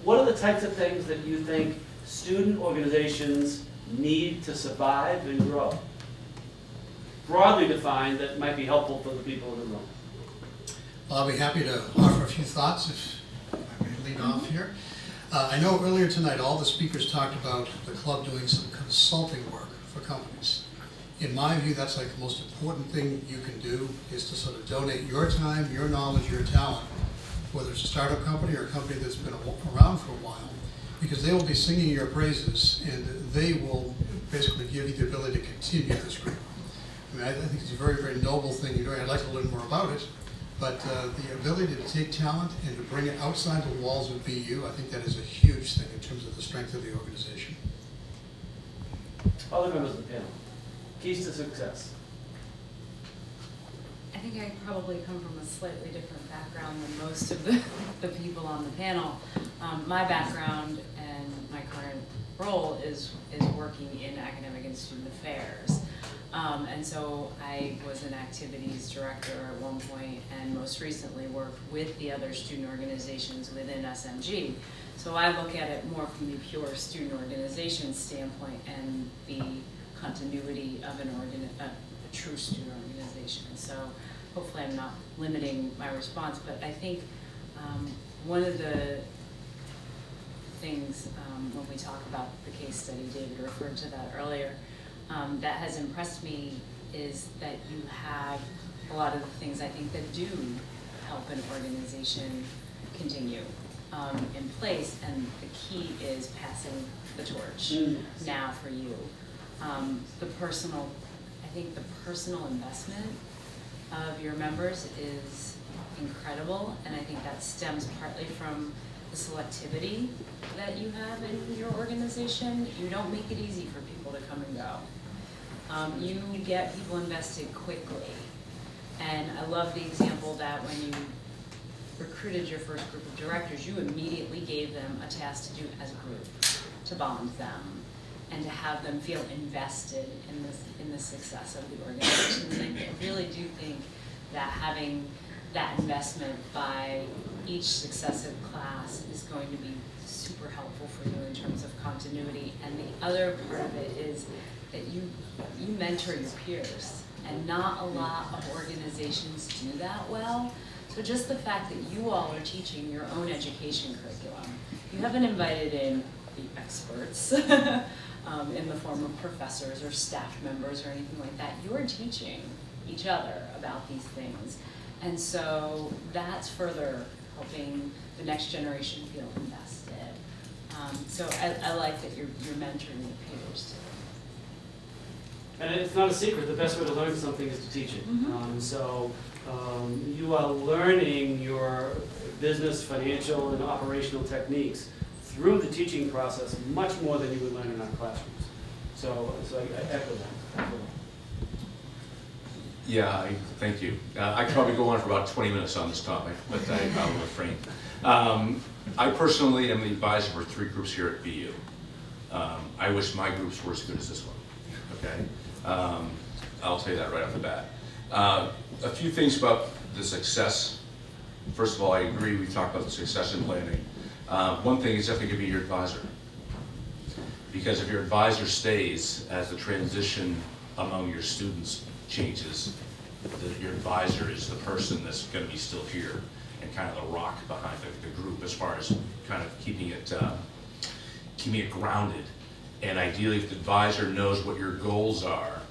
What are the types of things that you think student organizations need to survive and grow? Broadly defined, that might be helpful for the people in the room. Well, I'll be happy to offer a few thoughts if I may lead off here. I know earlier tonight all the speakers talked about the club doing some consulting work for companies. In my view, that's like the most important thing you can do, is to sort of donate your time, your knowledge, your talent, whether it's a startup company or a company that's been around for a while, because they will be singing your praises and they will basically give you the ability to continue this group. I mean, I think it's a very, very noble thing you're doing. I'd like to learn more about it. But the ability to take talent and to bring it outside the walls of BU, I think that is a huge thing in terms of the strength of the organization. Other members of the panel. Keys to success. I think I probably come from a slightly different background than most of the people on the panel. My background and my current role is working in academic and student affairs. And so I was an activities director at one point, and most recently worked with the other student organizations within SMG. So I look at it more from the pure student organization standpoint and the continuity of a true student organization. So hopefully I'm not limiting my response, but I think one of the things when we talk about the case study, David referred to that earlier, that has impressed me is that you have a lot of the things I think that do help an organization continue in place, and the key is passing the torch now for you. I think the personal investment of your members is incredible, and I think that stems partly from the selectivity that you have in your organization. You don't make it easy for people to come and go. You get people invested quickly. And I love the example that when you recruited your first group of directors, you immediately gave them a task to do as a group, to bond them, and to have them feel invested in the success of the organization. And I really do think that having that investment by each successive class is going to be super helpful for you in terms of continuity. And the other part of it is that you mentor your peers, and not a lot of organizations do that well. So just the fact that you all are teaching your own education curriculum, you haven't invited in the experts in the form of professors or staff members or anything like that. You're teaching each other about these things. And so that's further helping the next generation feel invested. So I like that you're mentoring your peers. And it's not a secret, the best way to learn something is to teach it. You are learning your business, financial, and operational techniques through the teaching process much more than you would learn in our classrooms. So I echo that. Yeah, thank you. I could probably go on for about 20 minutes on this topic, but I'll refrain. I personally am the advisor for 3 groups here at BU. I wish my groups were as good as this one, okay? I'll tell you that right off the bat. A few things about the success. First of all, I agree, we talked about the succession planning. One thing is definitely going to be your advisor. Because if your advisor stays as the transition among your students changes, your advisor is the person that's going to be still here and kind of the rock behind the group as far as kind of keeping it grounded. And ideally, if the advisor knows what your goals are,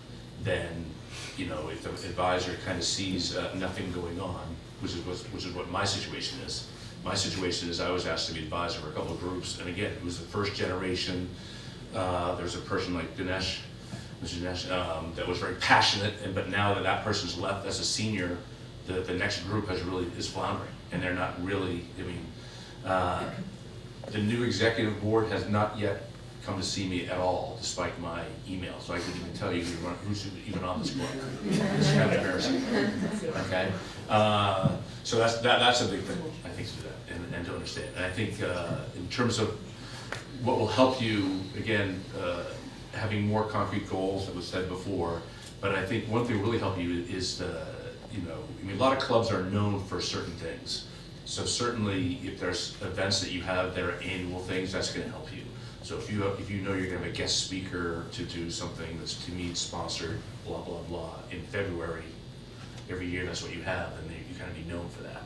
then, you know, if the advisor kind of sees nothing going on, which is what my situation is. My situation is I was asked to be advisor for a couple of groups, and again, it was the first generation. There's a person like Dinesh, that was very passionate, but now that person's left as a senior, the next group is floundering, and they're not really. I mean, the new executive board has not yet come to see me at all, despite my email, so I couldn't even tell you who's even on this board. It's kind of embarrassing. Okay, so that's a big thing, I think, to do that and to understand. And I think in terms of what will help you, again, having more concrete goals, that was said before, but I think one thing will really help you is I mean, a lot of clubs are known for certain things. So certainly, if there's events that you have that are annual things, that's going to help you. So if you know you're going to have a guest speaker to do something that's TAMID sponsored, blah blah blah, in February, every year that's what you have, and you kind of be known for that,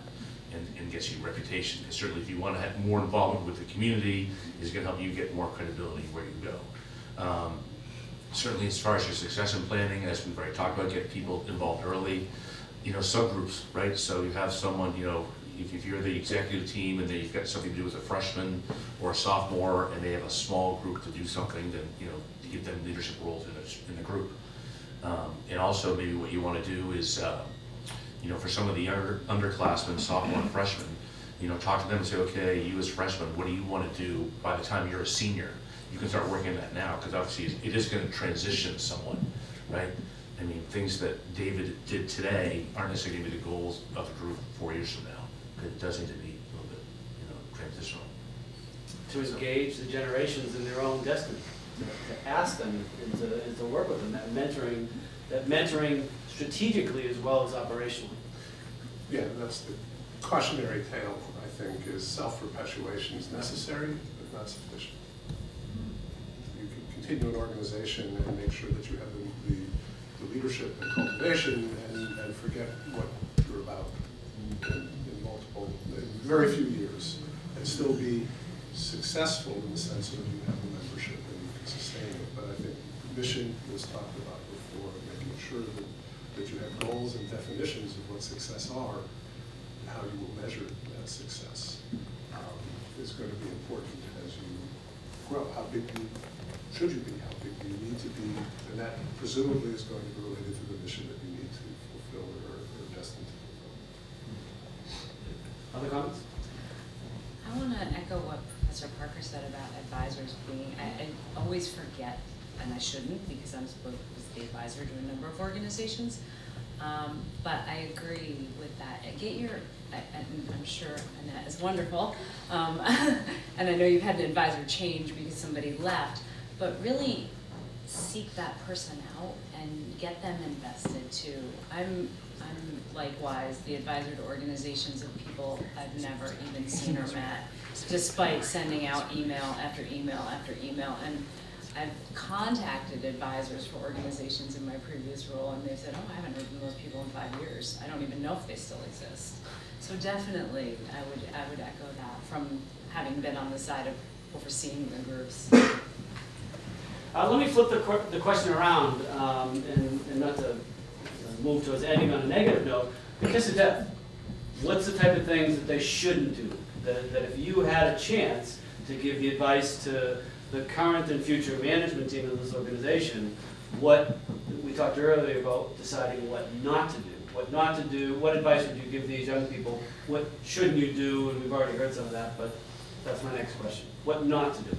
and gets you reputation. Because certainly, if you want to have more involvement with the community, it's going to help you get more credibility where you go. Certainly, as far as your succession planning, as we've already talked about, get people involved early. You know, subgroups, right? So you have someone, you know, if you're the executive team and then you've got something to do with a freshman or a sophomore, and they have a small group to do something, then, you know, to give them leadership roles in the group. And also, maybe what you want to do is, you know, for some of the underclassmen, sophomore and freshmen, you know, talk to them and say, okay, you as freshmen, what do you want to do by the time you're a senior? You can start working on that now, because obviously it is going to transition somewhat, right? I mean, things that David did today aren't necessarily going to be the goals of the group 4 years from now. It does need to be a little bit, you know, transitional. To engage the generations in their own destiny, to ask them and to work with them, that mentoring strategically as well as operationally. Yeah, that's the cautionary tale, I think, is self-perpetuation is necessary, but not sufficient. You can continue an organization and make sure that you have the leadership and cultivation and forget what you're about in very few years, and still be successful in the sense that you have the membership and you can sustain it. But I think mission was talked about before, making sure that you have goals and definitions of what success are and how you will measure that success is going to be important as you grow. How big should you be? How big do you need to be? And that presumably is going to be related to the mission that you need to fulfill or destined to fulfill. Other comments? I want to echo what Professor Parker said about advisors being, I always forget, and I shouldn't because I'm supposed to be the advisor to a number of organizations, but I agree with that. I'm sure Annette is wonderful, and I know you've had an advisor change because somebody left, but really seek that person out and get them invested too. I'm likewise the advisor to organizations of people I've never even seen or met, despite sending out email after email after email. And I've contacted advisors for organizations in my previous role, and they've said, oh, I haven't heard from those people in 5 years. I don't even know if they still exist. So definitely, I would echo that from having been on the side of overseeing the groups. Let me flip the question around, and not to move towards ending on a negative note. The kiss of death. What's the type of things that they shouldn't do? That if you had a chance to give the advice to the current and future management team of this organization, what we talked earlier about deciding what not to do. What not to do, what advice would you give these young people? What shouldn't you do? And we've already heard some of that, but that's my next question. What not to do?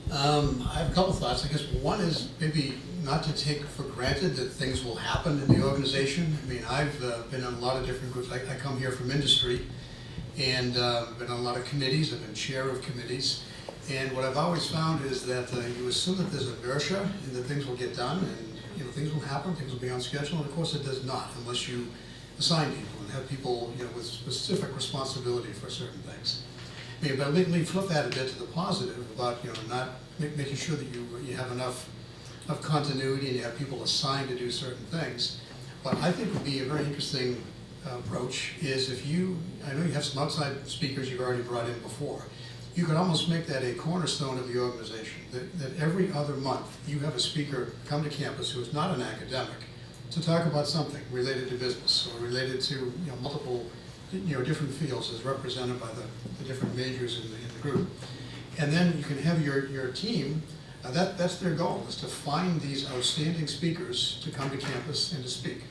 I have a couple thoughts. I guess one is maybe not to take for granted that things will happen in the organization. I mean, I've been on a lot of different groups. I come here from industry and been on a lot of committees. I've been chair of committees. And what I've always found is that you assume that there's inertia and that things will get done and things will happen, things will be on schedule, and of course it does not unless you assign people and have people with specific responsibility for certain things. But let me flip that a bit to the positive about not making sure that you have enough of continuity and you have people assigned to do certain things. What I think would be a very interesting approach is if I know you have some outside speakers you've already brought in before, you could almost make that a cornerstone of the organization, that every other month you have a speaker come to campus who is not an academic to talk about something related to business or related to multiple different fields as represented by the different majors in the group. And then you can have your team, that's their goal, is to find these outstanding speakers to come to campus and to speak.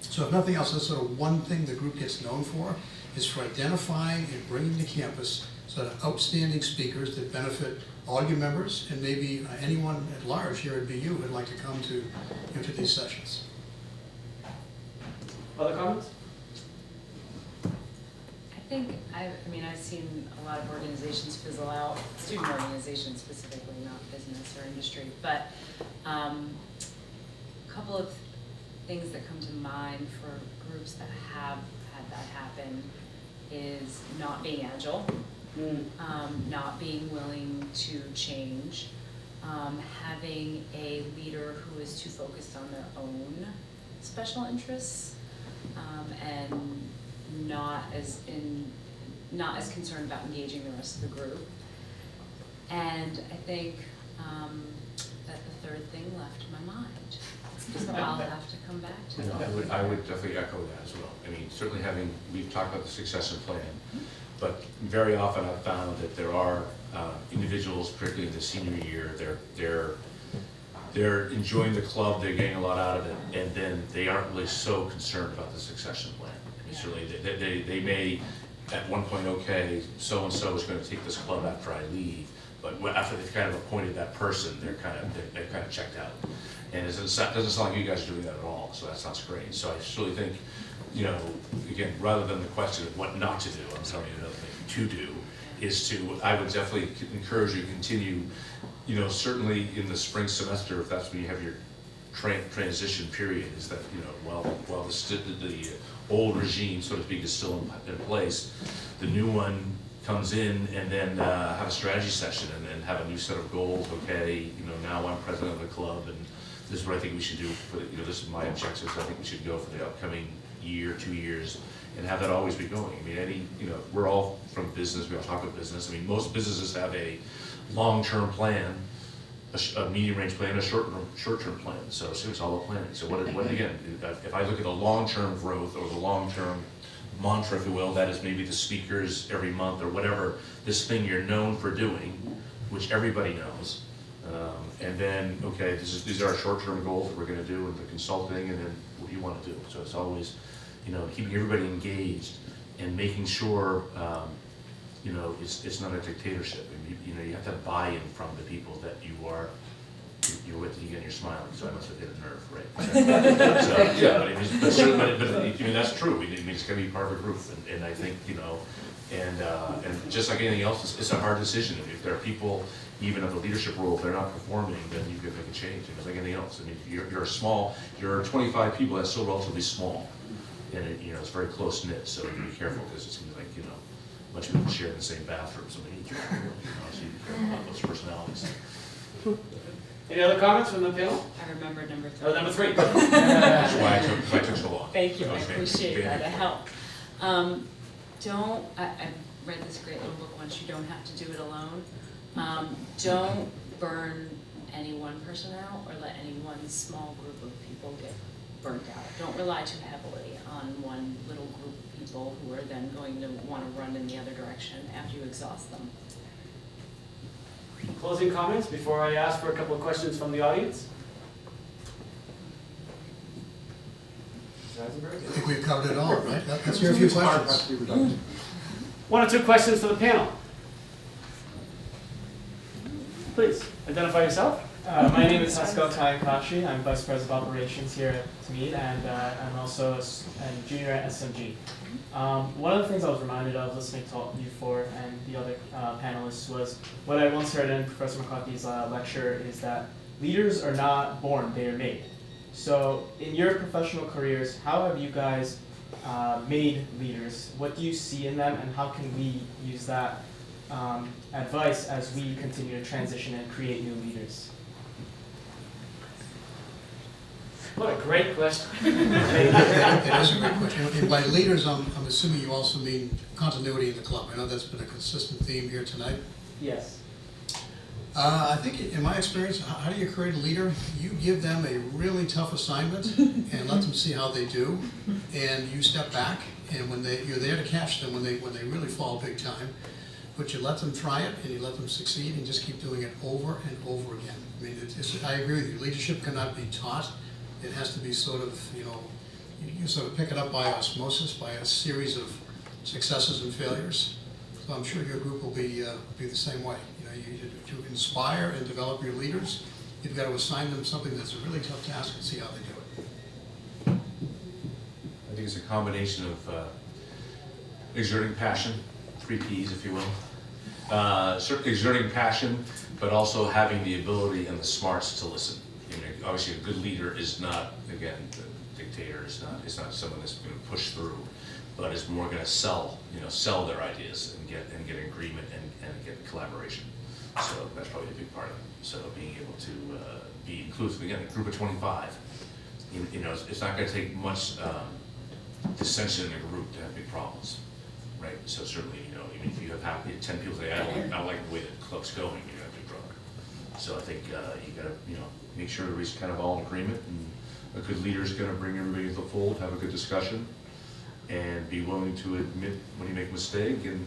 So if nothing else, that's sort of one thing the group gets known for, is for identifying and bringing to campus sort of outstanding speakers that benefit all your members and maybe anyone at large here at BU who'd like to come to these sessions. Other comments? I've seen a lot of organizations fizzle out, student organizations specifically, not business or industry, but a couple of things that come to mind for groups that have had that happen is not being agile, not being willing to change, having a leader who is too focused on their own special interests, and not as concerned about engaging the rest of the group. And I think that the third thing left my mind. So I'll have to come back to it. I would definitely echo that as well. I mean, certainly we've talked about the succession plan, but very often I've found that there are individuals, particularly in the senior year, they're enjoying the club, they're getting a lot out of it, and then they aren't really so concerned about the succession plan. Certainly, they may at one point, okay, so-and-so is going to take this club after I leave, but after they've kind of appointed that person, they're kind of checked out. And it doesn't sound like you guys are doing that at all, so that sounds great. So I really think, again, rather than the question of what not to do, I'm telling you another thing to do, is I would definitely encourage you to continue, certainly in the spring semester, if that's when you have your transition period, is that, while the old regime, so to speak, is still in place, the new one comes in and then have a strategy session and then have a new set of goals. Okay, now I'm president of the club and this is what I think we should do for this is my objectives. I think we should go for the upcoming year, 2 years, and have that always be going. I mean, we're all from business, we all talk about business. I mean, most businesses have a long-term plan, a medium-range plan, a short-term plan. So it's all about planning. So what again, if I look at the long-term growth or the long-term mantra, if you will, that is maybe the speakers every month or whatever, this thing you're known for doing, which everybody knows. And then, okay, these are our short-term goals that we're going to do with the consulting, and then what do you want to do? So it's always, keeping everybody engaged and making sure, it's not a dictatorship. You have to have buy-in from the people that you're with. Again, you're smiling, so I must have hit a nerve, right? So yeah, but that's true. It's got to be part of a group, and I think and just like anything else, it's a hard decision. If there are people, even at the leadership role, if they're not performing, then you can make a change. It's like anything else. I mean, you're 25 people. That's still relatively small, and it's very close knit. So be careful because it seems like bunch of people share the same bathroom, so we need to, so you care about those personalities. Any other comments from the panel? I remember number 3. Oh, number 3. That's why I took so long. Thank you, I was appreciate that, very it helped. I read this great little book once, you don't have to do it alone. Don't burn any one person out or let any one small group of people get burnt out. Don't rely too heavily on one little group of people who are then going to want to run in the other direction after you exhaust them. Closing comments before I ask for a couple of questions from the audience? I think we've covered it all, right? Let's hear a few questions. 1 or 2 questions for the panel. Please, identify yourself. My name is Haskell Tayakashi. I'm Vice President of Operations here at TAMID, and I'm also a junior at SMG. One of the things I was reminded of listening to you four and the other panelists was what I once heard in Professor McCarthy's lecture is that leaders are not born, they are made. So in your professional careers, how have you guys made leaders? What do you see in them, and how can we use that advice as we continue to transition and create new leaders? What a great question. It is a great question. And by leaders, I'm assuming you also mean continuity in the club. I know that's been a consistent theme here tonight. Yes. I think in my experience, how do you create a leader? You give them a really tough assignment and let them see how they do, and you step back, and when you're there to catch them when they really fall big time, but you let them try it and you let them succeed and just keep doing it over and over again. I mean, I agree with you. Leadership cannot be taught. It has to be sort of, you sort of pick it up by osmosis, by a series of successes and failures. So I'm sure your group will be the same way. To inspire and develop your leaders, you've got to assign them something that's a really tough task and see how they do it. I think it's a combination of exerting passion, 3 Ps if you will. Exerting passion, but also having the ability and the smarts to listen. Obviously a good leader is not, again, the dictator is not someone that's going to push through, but is more going to sell their ideas and get agreement and get collaboration. So that's probably a big part of it. So being able to be inclusive, again, a group of 25, it's not going to take much dissension in a group to have big problems, right? So certainly, even if you have 10 people say, I don't like the way the club's going, you're going to have big trouble. So I think you got to, make sure everybody's kind of all in agreement, and a good leader is going to bring everybody to the fold, have a good discussion, and be willing to admit when you make a mistake. And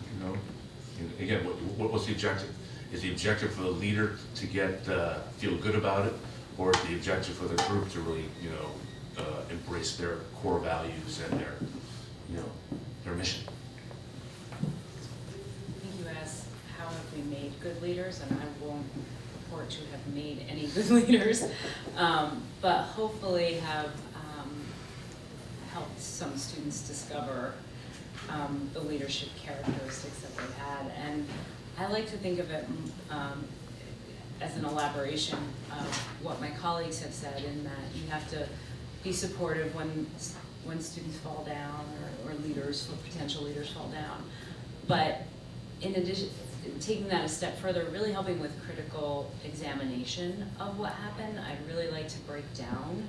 again, what's the objective? Is the objective for the leader to feel good about it, or is the objective for the group to really embrace their core values and their mission? I think you asked how have we made good leaders, and I won't purport to have made any good leaders, but hopefully have helped some students discover the leadership characteristics that they've had. And I like to think of it as an elaboration of what my colleagues have said, in that you have to be supportive when students fall down, or leaders, or potential leaders fall down. But in addition, taking that a step further, really helping with critical examination of what happened. I'd really like to break down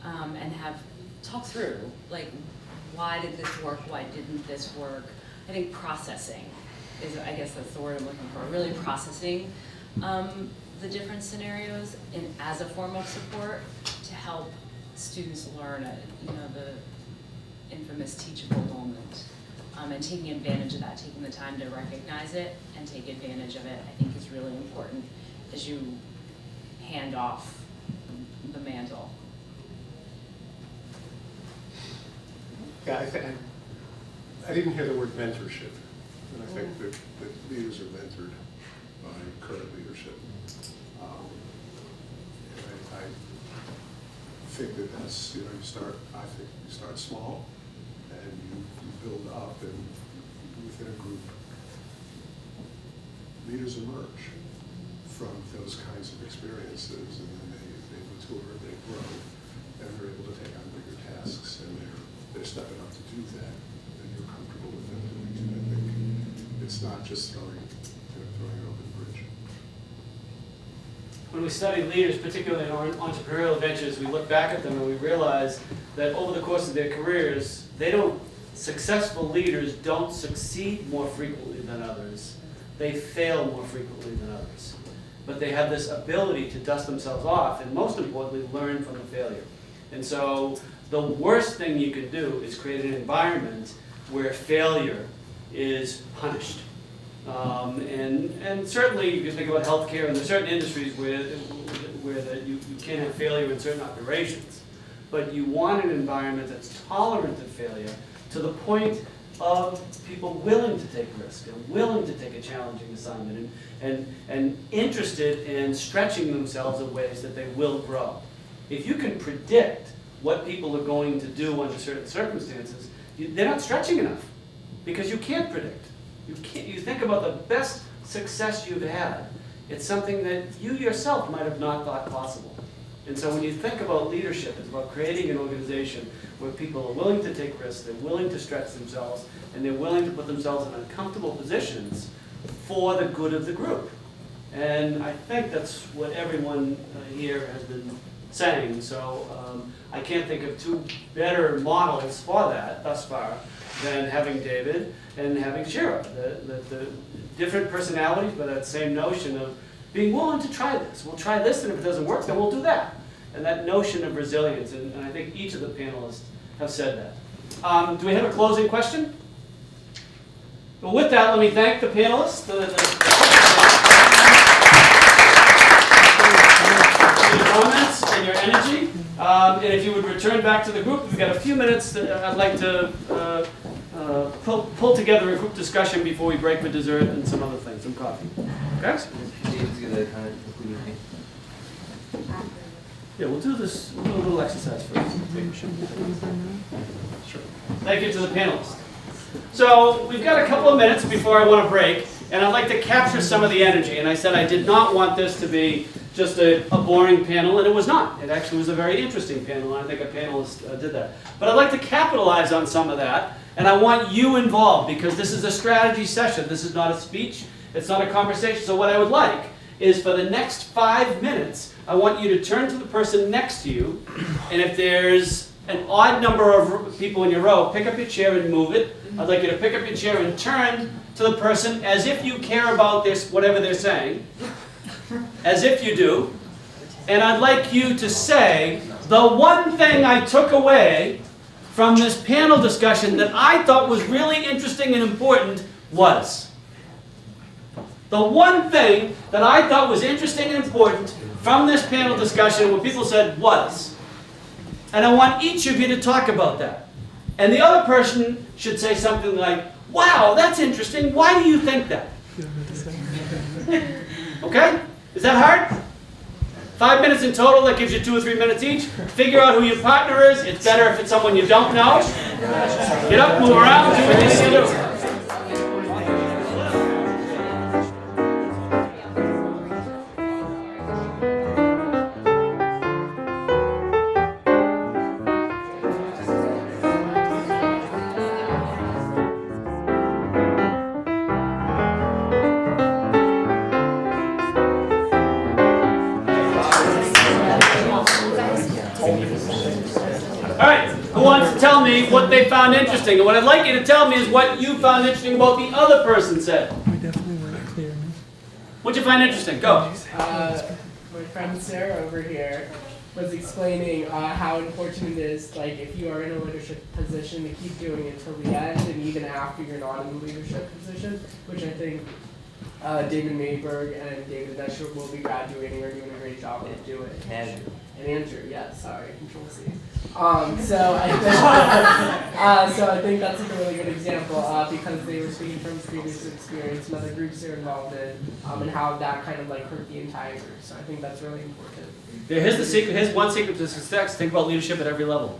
and talk through, like, why did this work, why didn't this work? I think processing is, I guess that's the word I'm looking for, really processing the different scenarios as a form of support to help students learn, the infamous teachable moment. And taking advantage of that, taking the time to recognize it and take advantage of it, I think is really important as you hand off the mantle. Yeah, I didn't hear the word mentorship, and I think that leaders are mentored by current leadership. And I think that's, you start small, and you build up, and within a group, leaders emerge from those kinds of experiences, and then they mature, they grow, and they're able to take on bigger tasks, and they're stepping up to do that, and you're comfortable with them doing it. I think It's not just throwing it over the bridge. When we study leaders, particularly in our entrepreneurial ventures, we look back at them and we realize that over the course of their careers, successful leaders don't succeed more frequently than others. They fail more frequently than others. But they have this ability to dust themselves off and, most importantly, learn from the failure. And so the worst thing you can do is create an environment where failure is punished. And certainly you can think about healthcare, and there's certain industries where you can't have failure in certain operations. But you want an environment that's tolerant of failure to the point of people willing to take risk and willing to take a challenging assignment and interested in stretching themselves in ways that they will grow. If you can predict what people are going to do under certain circumstances, they're not stretching enough because you can't predict. You think about the best success you've had. It's something that you yourself might have not thought possible. And so when you think about leadership, it's about creating an organization where people are willing to take risks, they're willing to stretch themselves, and they're willing to put themselves in uncomfortable positions for the good of the group. And I think that's what everyone here has been saying. So I can't think of two better models for that thus far than having David and having Shira. The different personalities, but that same notion of being willing to try this. We'll try this, and if it doesn't work, then we'll do that. And that notion of resilience, and I think each of the panelists have said that. Do we have a closing question? Well, with that, let me thank the panelists for the comments and your energy. And if you would return back to the group, we've got a few minutes that I'd like to pull together a group discussion before we break for dessert and some other things, some coffee. Okay? David's gonna kind of conclude me. Yeah, we'll do this. We'll do a little exercise first. Sure. Thank you to the panelists. So we've got a couple of minutes before I want to break, and I'd like to capture some of the energy. And I said I did not want this to be just a boring panel, and it was not. It actually was a very interesting panel, and I think a panelist did that. But I'd like to capitalize on some of that, and I want you involved because this is a strategy session. This is not a speech. It's not a conversation. So what I would like is for the next 5 minutes, I want you to turn to the person next to you, and if there's an odd number of people in your row, pick up your chair and move it. I'd like you to pick up your chair and turn to the person as if you care about this, whatever they're saying, as if you do. And I'd like you to say, the one thing I took away from this panel discussion that I thought was really interesting and important was. The one thing that I thought was interesting and important from this panel discussion, what people said was. And I want each of you to talk about that. And the other person should say something like, wow, that's interesting. Why do you think that? Okay? Is that hard? 5 minutes in total. That gives you 2 or 3 minutes each. Figure out who your partner is. It's better if it's someone you don't know. Get up, move around, do what you need to do. Tell me what they found interesting, and what I'd like you to tell me is what you found interesting about the other person said. We definitely weren't clear. What'd you find interesting? Go. My friend Sarah over here was explaining how important it is, like, if you are in a leadership position, to keep doing it till the end, and even after you're not in a leadership position, which I think David Mayberg and David Nesher will be graduating or doing a great job of doing. And Andrew, yes, sorry, Control C. So I think that's a really good example because they were speaking from previous experience and other groups they're involved in, and how that kind of like hurt the entire group. So I think that's really important. Here's the secret. Here's one secret to success. Think about leadership at every level.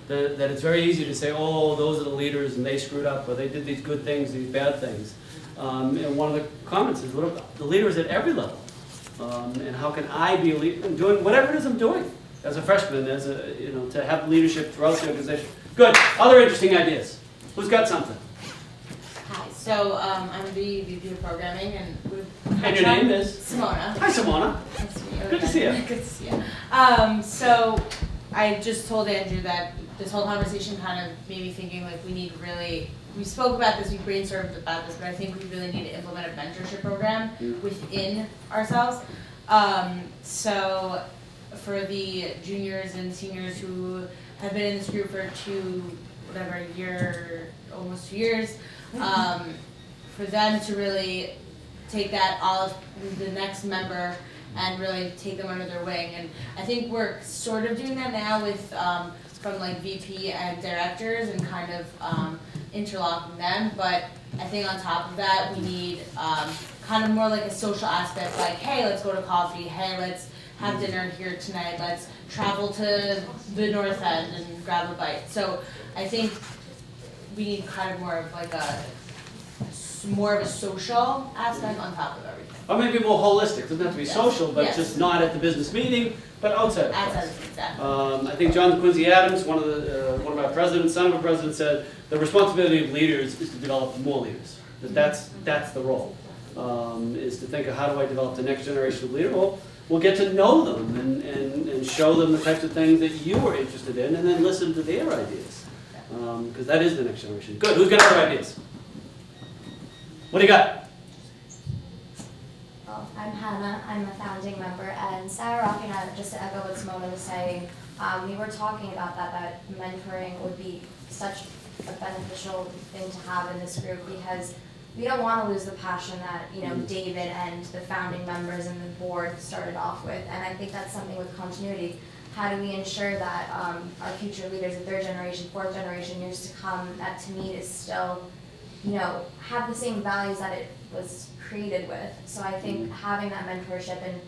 That it's very easy to say, oh, those are the leaders and they screwed up, or they did these good things, these bad things. And one of the comments is, the leaders at every level. And how can I be a leader? Doing whatever it is I'm doing as a freshman, to have leadership throughout the organization. Good. Other interesting ideas. Who's got something? Hi. So I'm the VP of Programming, and And your name is? Simona. Hi, Simona. Nice to meet you. Good to see you. Good to see you. So I just told Andrew that this whole conversation kind of made me thinking like we spoke about this, we brainstormed about this, but I think we really need to implement a mentorship program within ourselves. So for the juniors and seniors who have been in this group for almost 2 years, for them to really take that the next member and really take them under their wing. And I think we're sort of doing that now with from like VP and directors and kind of interlocking them. But I think on top of that, we need kind of more like a social aspect, like, hey, let's go to coffee, hey, let's have dinner here tonight, let's travel to the North End and grab a bite. So I think we need kind of more of like more of a social aspect on top of everything. Or maybe more holistic, doesn't have to be Yes. social, but Yes. just not at the business meeting, but outside of Outside class. of exactly. I think John Quincy Adams, one of our presidents, son of a president, said the responsibility of leaders is to develop more leaders. That's the role, is to think of how do I develop the next generation of leader. Well, we'll get to know them and show them the types of things that you are interested in, and then listen to their ideas, because that is the next generation. Good. Who's got other ideas? What do you got? Well, I'm Hannah, I'm a founding member, and Sarah Rock and I, just to echo what Simona was saying, we were talking about that mentoring would be such a beneficial thing to have in this group, because we don't want to lose the passion that, David and the founding members and the board started off with, and I think that's something with continuity. How do we ensure that our future leaders, the third generation, fourth generation, years to come, that TAMID is still, have the same values that it was created with. So I think having that mentorship and,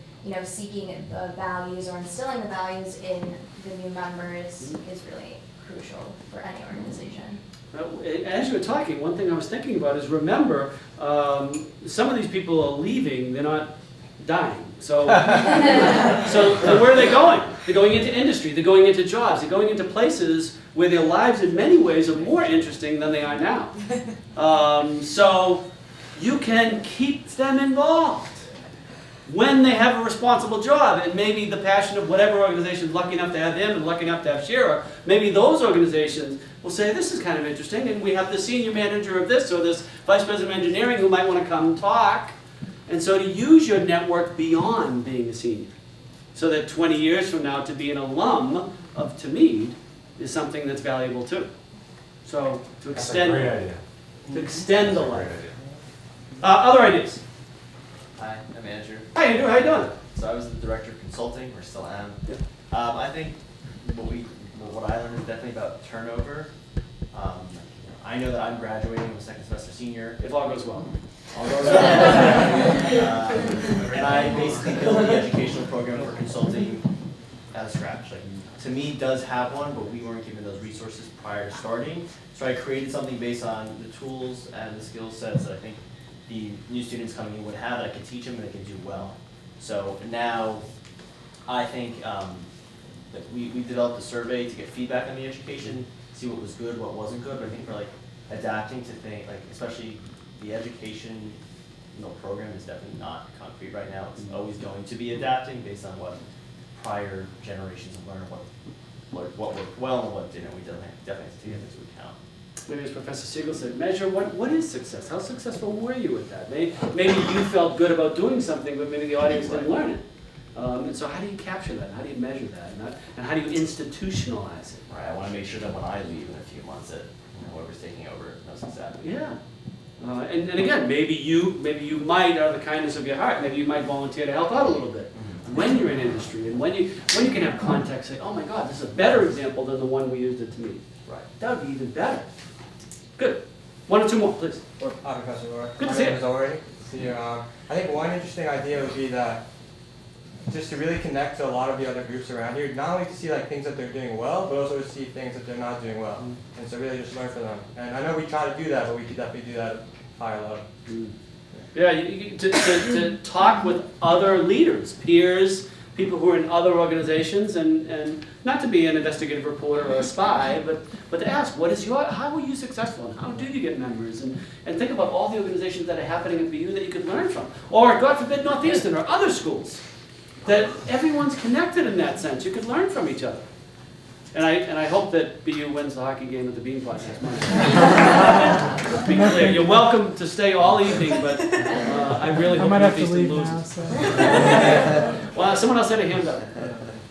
seeking the values or instilling the values in the new members is really crucial for any organization. As you were talking, one thing I was thinking about is remember, some of these people are leaving, they're not dying. So where are they going? They're going into industry, they're going into jobs, they're going into places where their lives in many ways are more interesting than they are now. So you can keep them involved when they have a responsible job, and maybe the passion of whatever organization is lucky enough to have him and lucky enough to have Shira, maybe those organizations will say, this is kind of interesting, and we have the senior manager of this or this vice president of engineering who might want to come talk. And so to use your network beyond being a senior, so that 20 years from now to be an alum of TAMID is something that's valuable too. So to extend, That's a great idea. To extend the life. Other ideas? Hi, I'm Andrew. Hi Andrew, how you doing? So I was the director of consulting, or still am. I think what I learned is definitely about turnover. I know that I'm graduating, I'm a second semester senior. If all goes well. All goes well. And I basically built the educational program for consulting out of scratch. Like, TAMID does have one, but we weren't given those resources prior to starting. So I created something based on the tools and the skill sets that I think the new students coming in would have that I could teach them and they could do well. So now I think that we developed a survey to get feedback on the education, see what was good, what wasn't good. But I think for like adapting to think, like especially the education program is definitely not concrete right now. It's always going to be adapting based on what prior generations have learned, what worked well and what didn't. We definitely have to take into account. Maybe as Professor Siegel said, measure what is success? How successful were you at that? Maybe you felt good about doing something, but maybe the audience didn't learn it. And so how do you capture that? How do you measure that? And how do you institutionalize it? Right, I want to make sure that when I leave in a few months that whoever's taking over knows exactly. Yeah. And again, maybe you might, out of the kindness of your heart, maybe you might volunteer to help out a little bit when you're in industry, and when you can have context, say, oh my God, this is a better example than the one we used at TAMID. Right. That would be even better. Good. One or two more, please. Hi, Professor Laura. Good to see you. I think one interesting idea would be that just to really connect to a lot of the other groups around here, not only to see like things that they're doing well, but also to see things that they're not doing well, and so really just learn from them. And I know we try to do that, but we could definitely do that at a higher level. Yeah, to talk with other leaders, peers people who are in other organizations, and not to be an investigative reporter or a spy, but to ask, how were you successful, and how do you get members, and think about all the organizations that are happening at BU that you could learn from, or God forbid Northeastern or other schools, that everyone's connected in that sense. You could learn from each other. And I hope that BU wins the hockey game at the Bean Pot next month. Be clear, you're welcome to stay all evening, but I really hope Northeastern loses. Well, someone else had a hand up.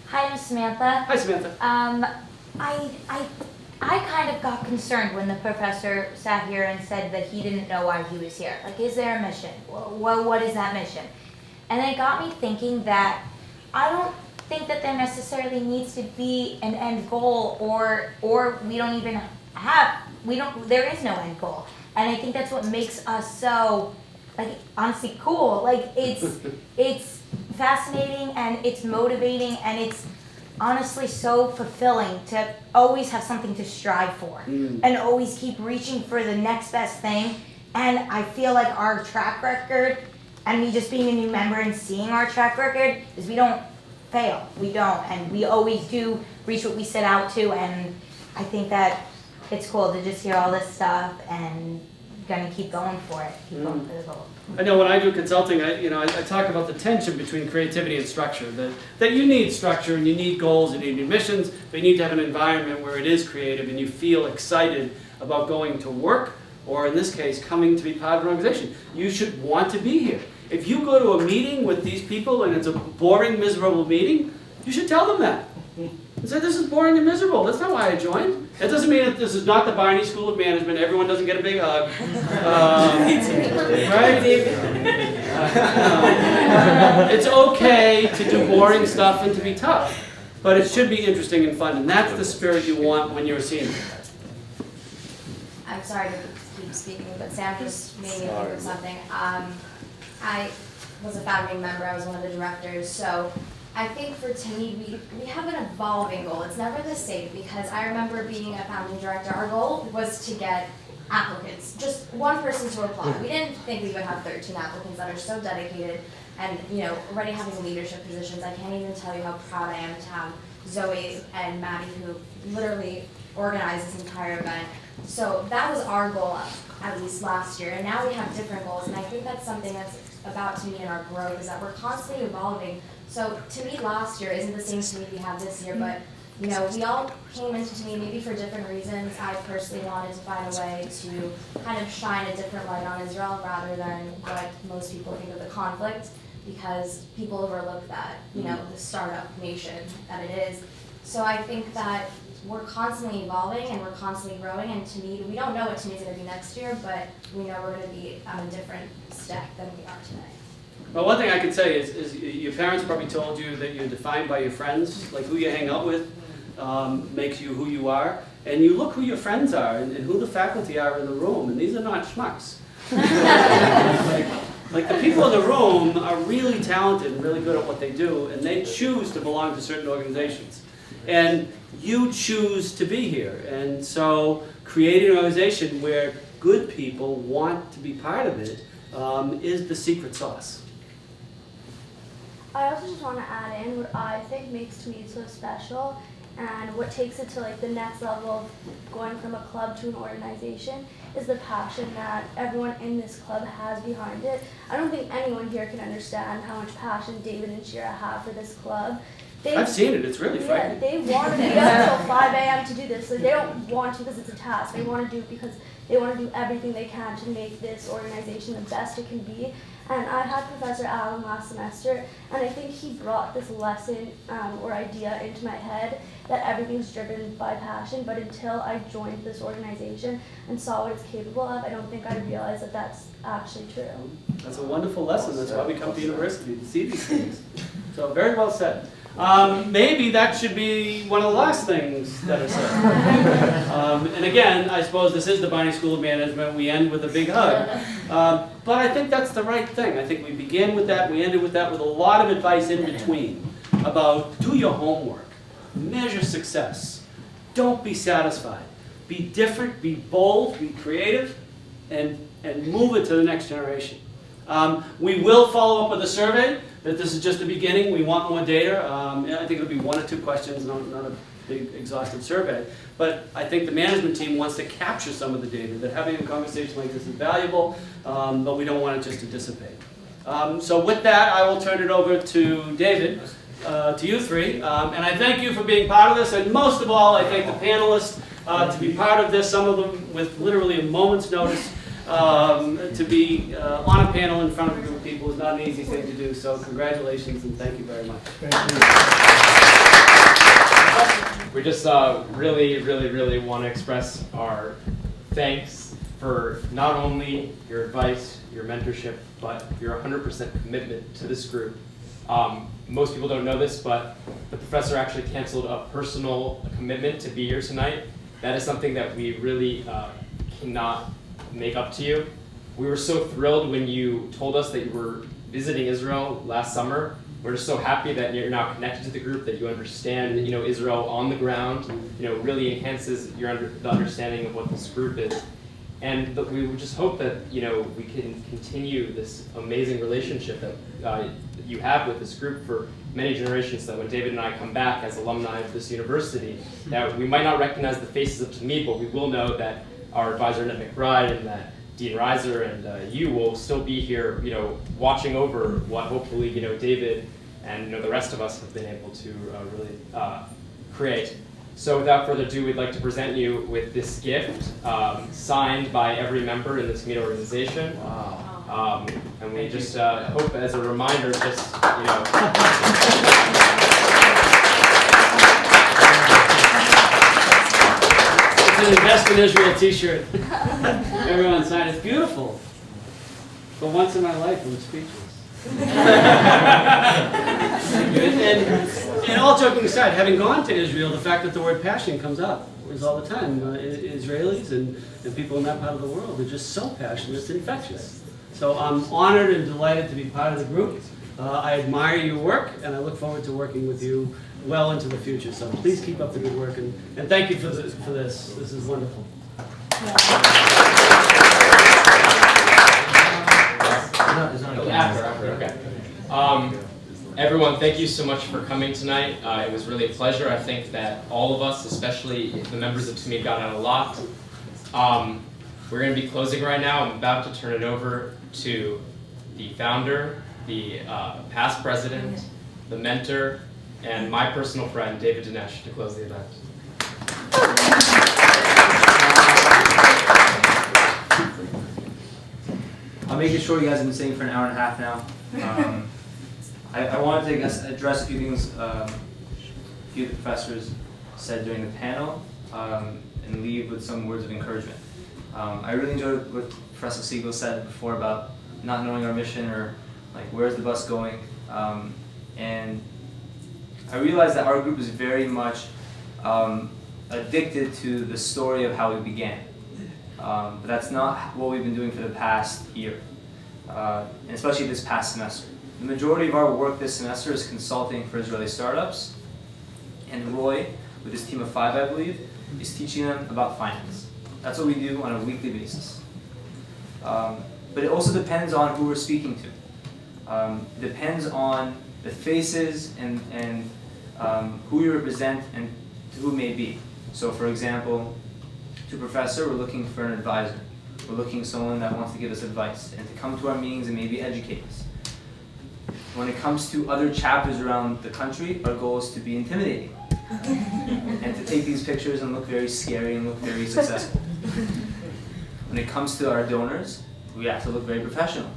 Hi, I'm Samantha. Hi, Samantha. I kind of got concerned when the professor sat here and said that he didn't know why he was here. Like, is there a mission? What is that mission? And it got me thinking that I don't think that there necessarily needs to be an end goal, or we don't even have, there is no end goal. And I think that's what makes us so, like, honestly cool. Like, it's fascinating, and it's motivating, and it's honestly so fulfilling to always have something to strive for and always keep reaching for the next best thing. And I feel like our track record, and me just being a new member and seeing our track record, is we don't fail. We don't, and we always do reach what we set out to, and I think that it's cool to just hear all this stuff and gonna keep going for it, keep going for the goal. I know when I do consulting, I talk about the tension between creativity and structure, that you need structure and you need goals and you need missions, but you need to have an environment where it is creative and you feel excited about going to work, or in this case, coming to be part of an organization. You should want to be here. If you go to a meeting with these people and it's a boring, miserable meeting, you should tell them that. And say, this is boring and miserable. That's not why I joined. It doesn't mean that this is not the Barney School of Management. Everyone doesn't get a big hug. Right? It's okay to do boring stuff and to be tough. But it should be interesting and fun. And that's the spirit you want when you're a senior. I'm sorry to keep speaking, but Sam just made me think of something. I was a founding member, I was one of the directors, so I think for TAMID, we have an evolving goal. It's never the same, because I remember being a founding director, our goal was to get applicants, just one person to apply. We didn't think we would have 13 applicants that are so dedicated and already having leadership positions. I can't even tell you how proud I am to have Zoe and Maddie, who literally organized this entire event. So that was our goal, at least last year, and now we have different goals, and I think that's something that's about TAMID and our growth, is that we're constantly evolving. So TAMID last year isn't the same TAMID we have this year, but we all came into TAMID maybe for different reasons. I personally wanted to find a way to kind of shine a different light on Israel rather than what most people think of the conflict, because people overlook that, the startup nation that it is. So I think that we're constantly evolving and we're constantly growing, and TAMID, we don't know what TAMID's going to be next year, but we know we're going to be on a different step than we are today. Well, one thing I could say is your parents probably told you that you're defined by your friends, like who you hang out with makes you who you are, and you look who your friends are and who the faculty are in the room, and these are not schmucks. Like the people in the room are really talented and really good at what they do, and they choose to belong to certain organizations. And you choose to be here, and so creating an organization where good people want to be part of it is the secret sauce. I also just want to add in what I think makes TAMID so special, and what takes it to like the next level of going from a club to an organization is the passion that everyone in this club has behind it. I don't think anyone here can understand how much passion David and Shira have for this club. I've seen it, it's really frightening. They want to be up until 5 a.m. to do this. Like, they don't want to because it's a task. They want to do it because they want to do everything they can to make this organization the best it can be. And I had Professor Allen last semester, and I think he brought this lesson or idea into my head that everything's driven by passion, but until I joined this organization and saw what it's capable of, I don't think I realized that that's actually true. That's a wonderful lesson. That's why we come to university, to see these things. So very well said. Maybe that should be one of the last things that are said. And again, I suppose this is the Barney School of Management. We end with a big hug. But I think that's the right thing. I think we began with that, we ended with that, with a lot of advice in between about do your homework, measure success, don't be satisfied, be different, be bold, be creative, and move it to the next generation. We will follow up with a survey, that this is just the beginning. We want more data. I think it'll be 1 or 2 questions, not a big exhaustive survey. But I think the management team wants to capture some of the data, that having a conversation like this is valuable, but we don't want it just to dissipate. So with that, I will turn it over to David, to you three. And I thank you for being part of this. And most of all, I thank the panelists to be part of this, some of them with literally a moment's notice. To be on a panel in front of a group of people is not an easy thing to do. So congratulations and thank you very much. Thank you. We just really want to express our thanks for not only your advice, your mentorship, but your 100% commitment to this group. Most people don't know this, but the professor actually canceled a personal commitment to be here tonight. That is something that we really cannot make up to you. We were so thrilled when you told us that you were visiting Israel last summer. We're just so happy that you're now connected to the group, that you understand, Israel on the ground, really enhances the understanding of what this group is. And we would just hope that, we can continue this amazing relationship that you have with this group for many generations, that when David and I come back as alumni of this university, that we might not recognize the faces of TAMID, but we will know that our advisor, Annette McBride, and that Dean Reiser and you will still be here, watching over what hopefully, David and, the rest of us have been able to really create. So without further ado, we'd like to present you with this gift, signed by every member in the TAMID organization. Wow. And we just hope, as a reminder, just, It's an Invest in Israel t-shirt. Everyone sign it. It's beautiful. For once in my life, I'm speechless. and all joking aside, having gone to Israel, the fact that the word passion comes up is all the time. Israelis and people in that part of the world are just so passionate, it's infectious. So I'm honored and delighted to be part of the group. I admire your work, and I look forward to working with you well into the future. So please keep up the good work, and thank you for this. This is wonderful. Okay. Everyone, thank you so much for coming tonight. It was really a pleasure. I think that all of us, especially the members of TAMID, got out a lot. We're going to be closing right now. I'm about to turn it over to the founder, the past president, the mentor, and my personal friend, David Dinesh, to close the event. I'll make it short. You guys have been sitting for an hour and a half now. I wanted to address a few things a few of the professors said during the panel and leave with some words of encouragement. I really enjoyed what Professor Siegel said before about not knowing our mission or like where's the bus going. And I realized that our group is very much addicted to the story of how we began. But that's not what we've been doing for the past year, and especially this past semester. The majority of our work this semester is consulting for Israeli startups, and Roy, with his team of 5, I believe, is teaching them about finance. That's what we do on a weekly basis. But it also depends on who we're speaking to. It depends on the faces and who you represent and to who may be. So for example, to professor, we're looking for an advisor. We're looking for someone that wants to give us advice and to come to our meetings and maybe educate us. When it comes to other chapters around the country, our goal is to be intimidating and to take these pictures and look very scary and look very successful. When it comes to our donors, we have to look very professional.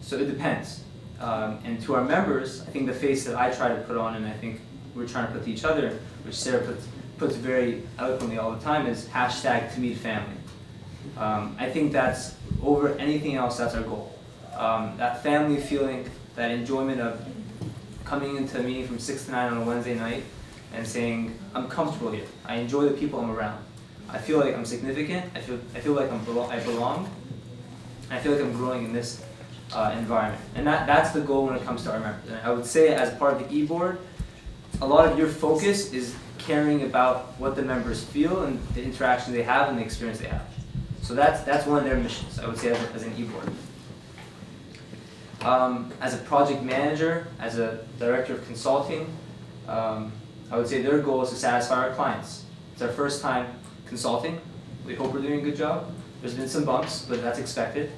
So it depends. And to our members, I think the face that I try to put on, and I think we're trying to put to each other, which Sarah puts very eloquently all the time, is #TAMIDFamily. I think that's, over anything else, that's our goal. That family feeling, that enjoyment of coming into a meeting from 6 to 9 on a Wednesday night and saying, I'm comfortable here. I enjoy the people I'm around. I feel like I'm significant. I feel like I belong. I feel like I'm growing in this environment. And that's the goal when it comes to our members. And I would say, as part of the e-board, a lot of your focus is caring about what the members feel and the interaction they have and the experience they have. So that's one of their missions, I would say, as an e-board. As a project manager, as a director of consulting, I would say their goal is to satisfy our clients. It's our first time consulting. We hope we're doing a good job. There's been some bumps, but that's expected.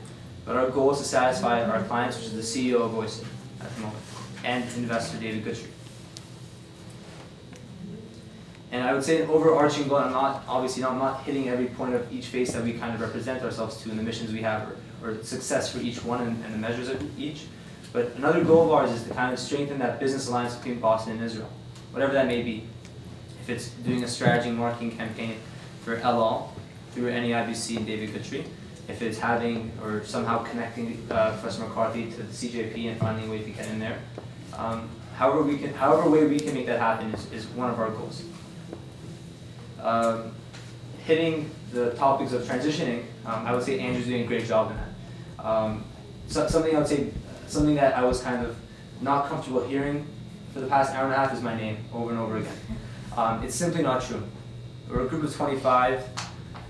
But our goal is to satisfy our clients, which is the CEO of Voice at the moment, and investor David Goodstreet. And I would say an overarching goal, I'm not hitting every point of each face that we kind of represent ourselves to and the missions we have or success for each one and the measures of each. But another goal of ours is to kind of strengthen that business alliance between Boston and Israel, whatever that may be. If it's doing a strategy and marketing campaign for LL through NEIBC and David Goodstreet, if it's having or somehow connecting Professor McCarthy to the CJP and finding a way to get in there, however way we can make that happen is one of our goals. Hitting the topics of transitioning, I would say Andrew's doing a great job in that. Something that I was kind of not comfortable hearing for the past hour and a half is my name over and over again. It's simply not true. We're a group of 25.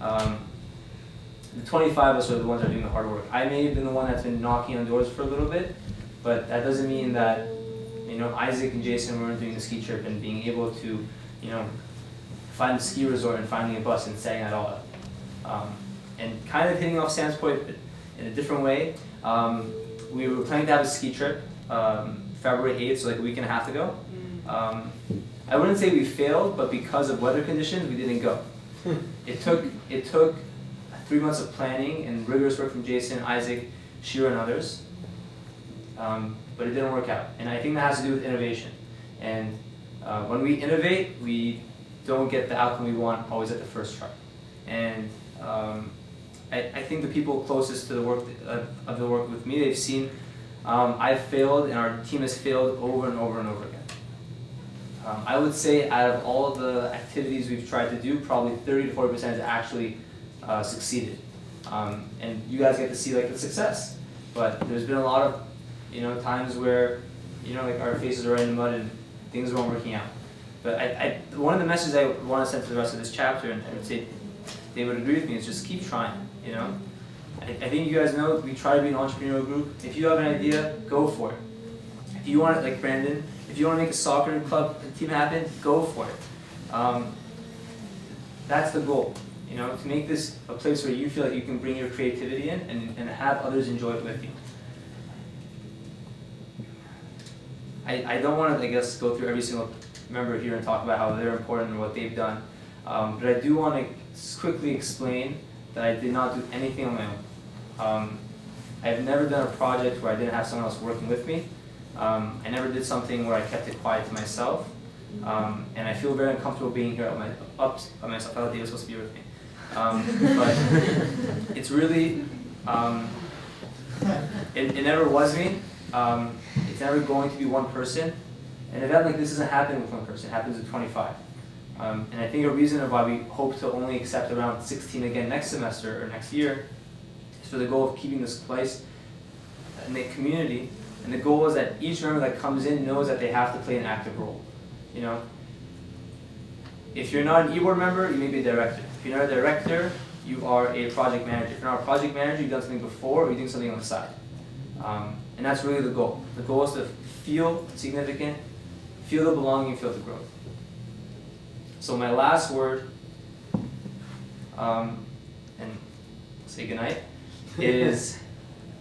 The 25 of us are the ones that are doing the hard work. I may have been the one that's been knocking on doors for a little bit, but that doesn't mean that Isaac and Jason weren't doing the ski trip and being able to find a ski resort and finding a bus and setting that all up. And kind of hitting off Sam's point in a different way, we were planning to have a ski trip February 8th, so like a week and a half ago. I wouldn't say we failed, but because of weather conditions, we didn't go. It took 3 months of planning and rigorous work from Jason, Isaac, Shira, and others, but it didn't work out. And I think that has to do with innovation. And when we innovate, we don't get the outcome we want always at the first try. And I think the people closest to the work of the work with me, they've seen I've failed and our team has failed over and over and over again. I would say out of all of the activities we've tried to do, probably 30 to 40% has actually succeeded. And you guys get to see like the success. But there's been a lot of times where like our faces are right in the mud and things weren't working out. But one of the messages I want to send to the rest of this chapter, and I would say they would agree with me, is just keep trying. I think you guys know we try to be an entrepreneurial group. If you have an idea, go for it. If you want it, like Brandon, if you want to make a soccer club team happen, go for it. That's the goal. To make this a place where you feel like you can bring your creativity in and have others enjoy it with you. I don't want to, go through every single member here and talk about how they're important and what they've done. But I do want to quickly explain that I did not do anything on my own. I've never done a project where I didn't have someone else working with me. I never did something where I kept it quiet to myself. And I feel very uncomfortable being here up by myself. I thought Dave was supposed to be with me. But it's really, it never was me. It's never going to be one person. An event like this doesn't happen with one person, it happens with 25. And I think a reason of why we hope to only accept around 16 again next semester or next year is for the goal of keeping this place in the community. And the goal is that each member that comes in knows that they have to play an active role. If you're not an e-board member, you may be a director. If you're not a director, you are a project manager. If you're not a project manager, you've done something before, or you're doing something on the side. And that's really the goal. The goal is to feel significant, feel the belonging, feel the growth. So my last word, and say goodnight, is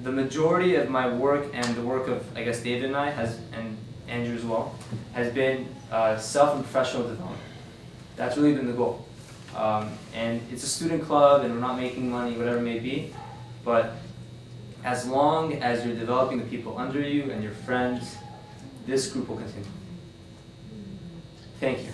the majority of my work and the work of, David and I, and Andrew as well, has been self and professional development. That's really been the goal. And it's a student club and we're not making money, whatever it may be, but as long as you're developing the people under you and your friends, this group will continue. Thank you.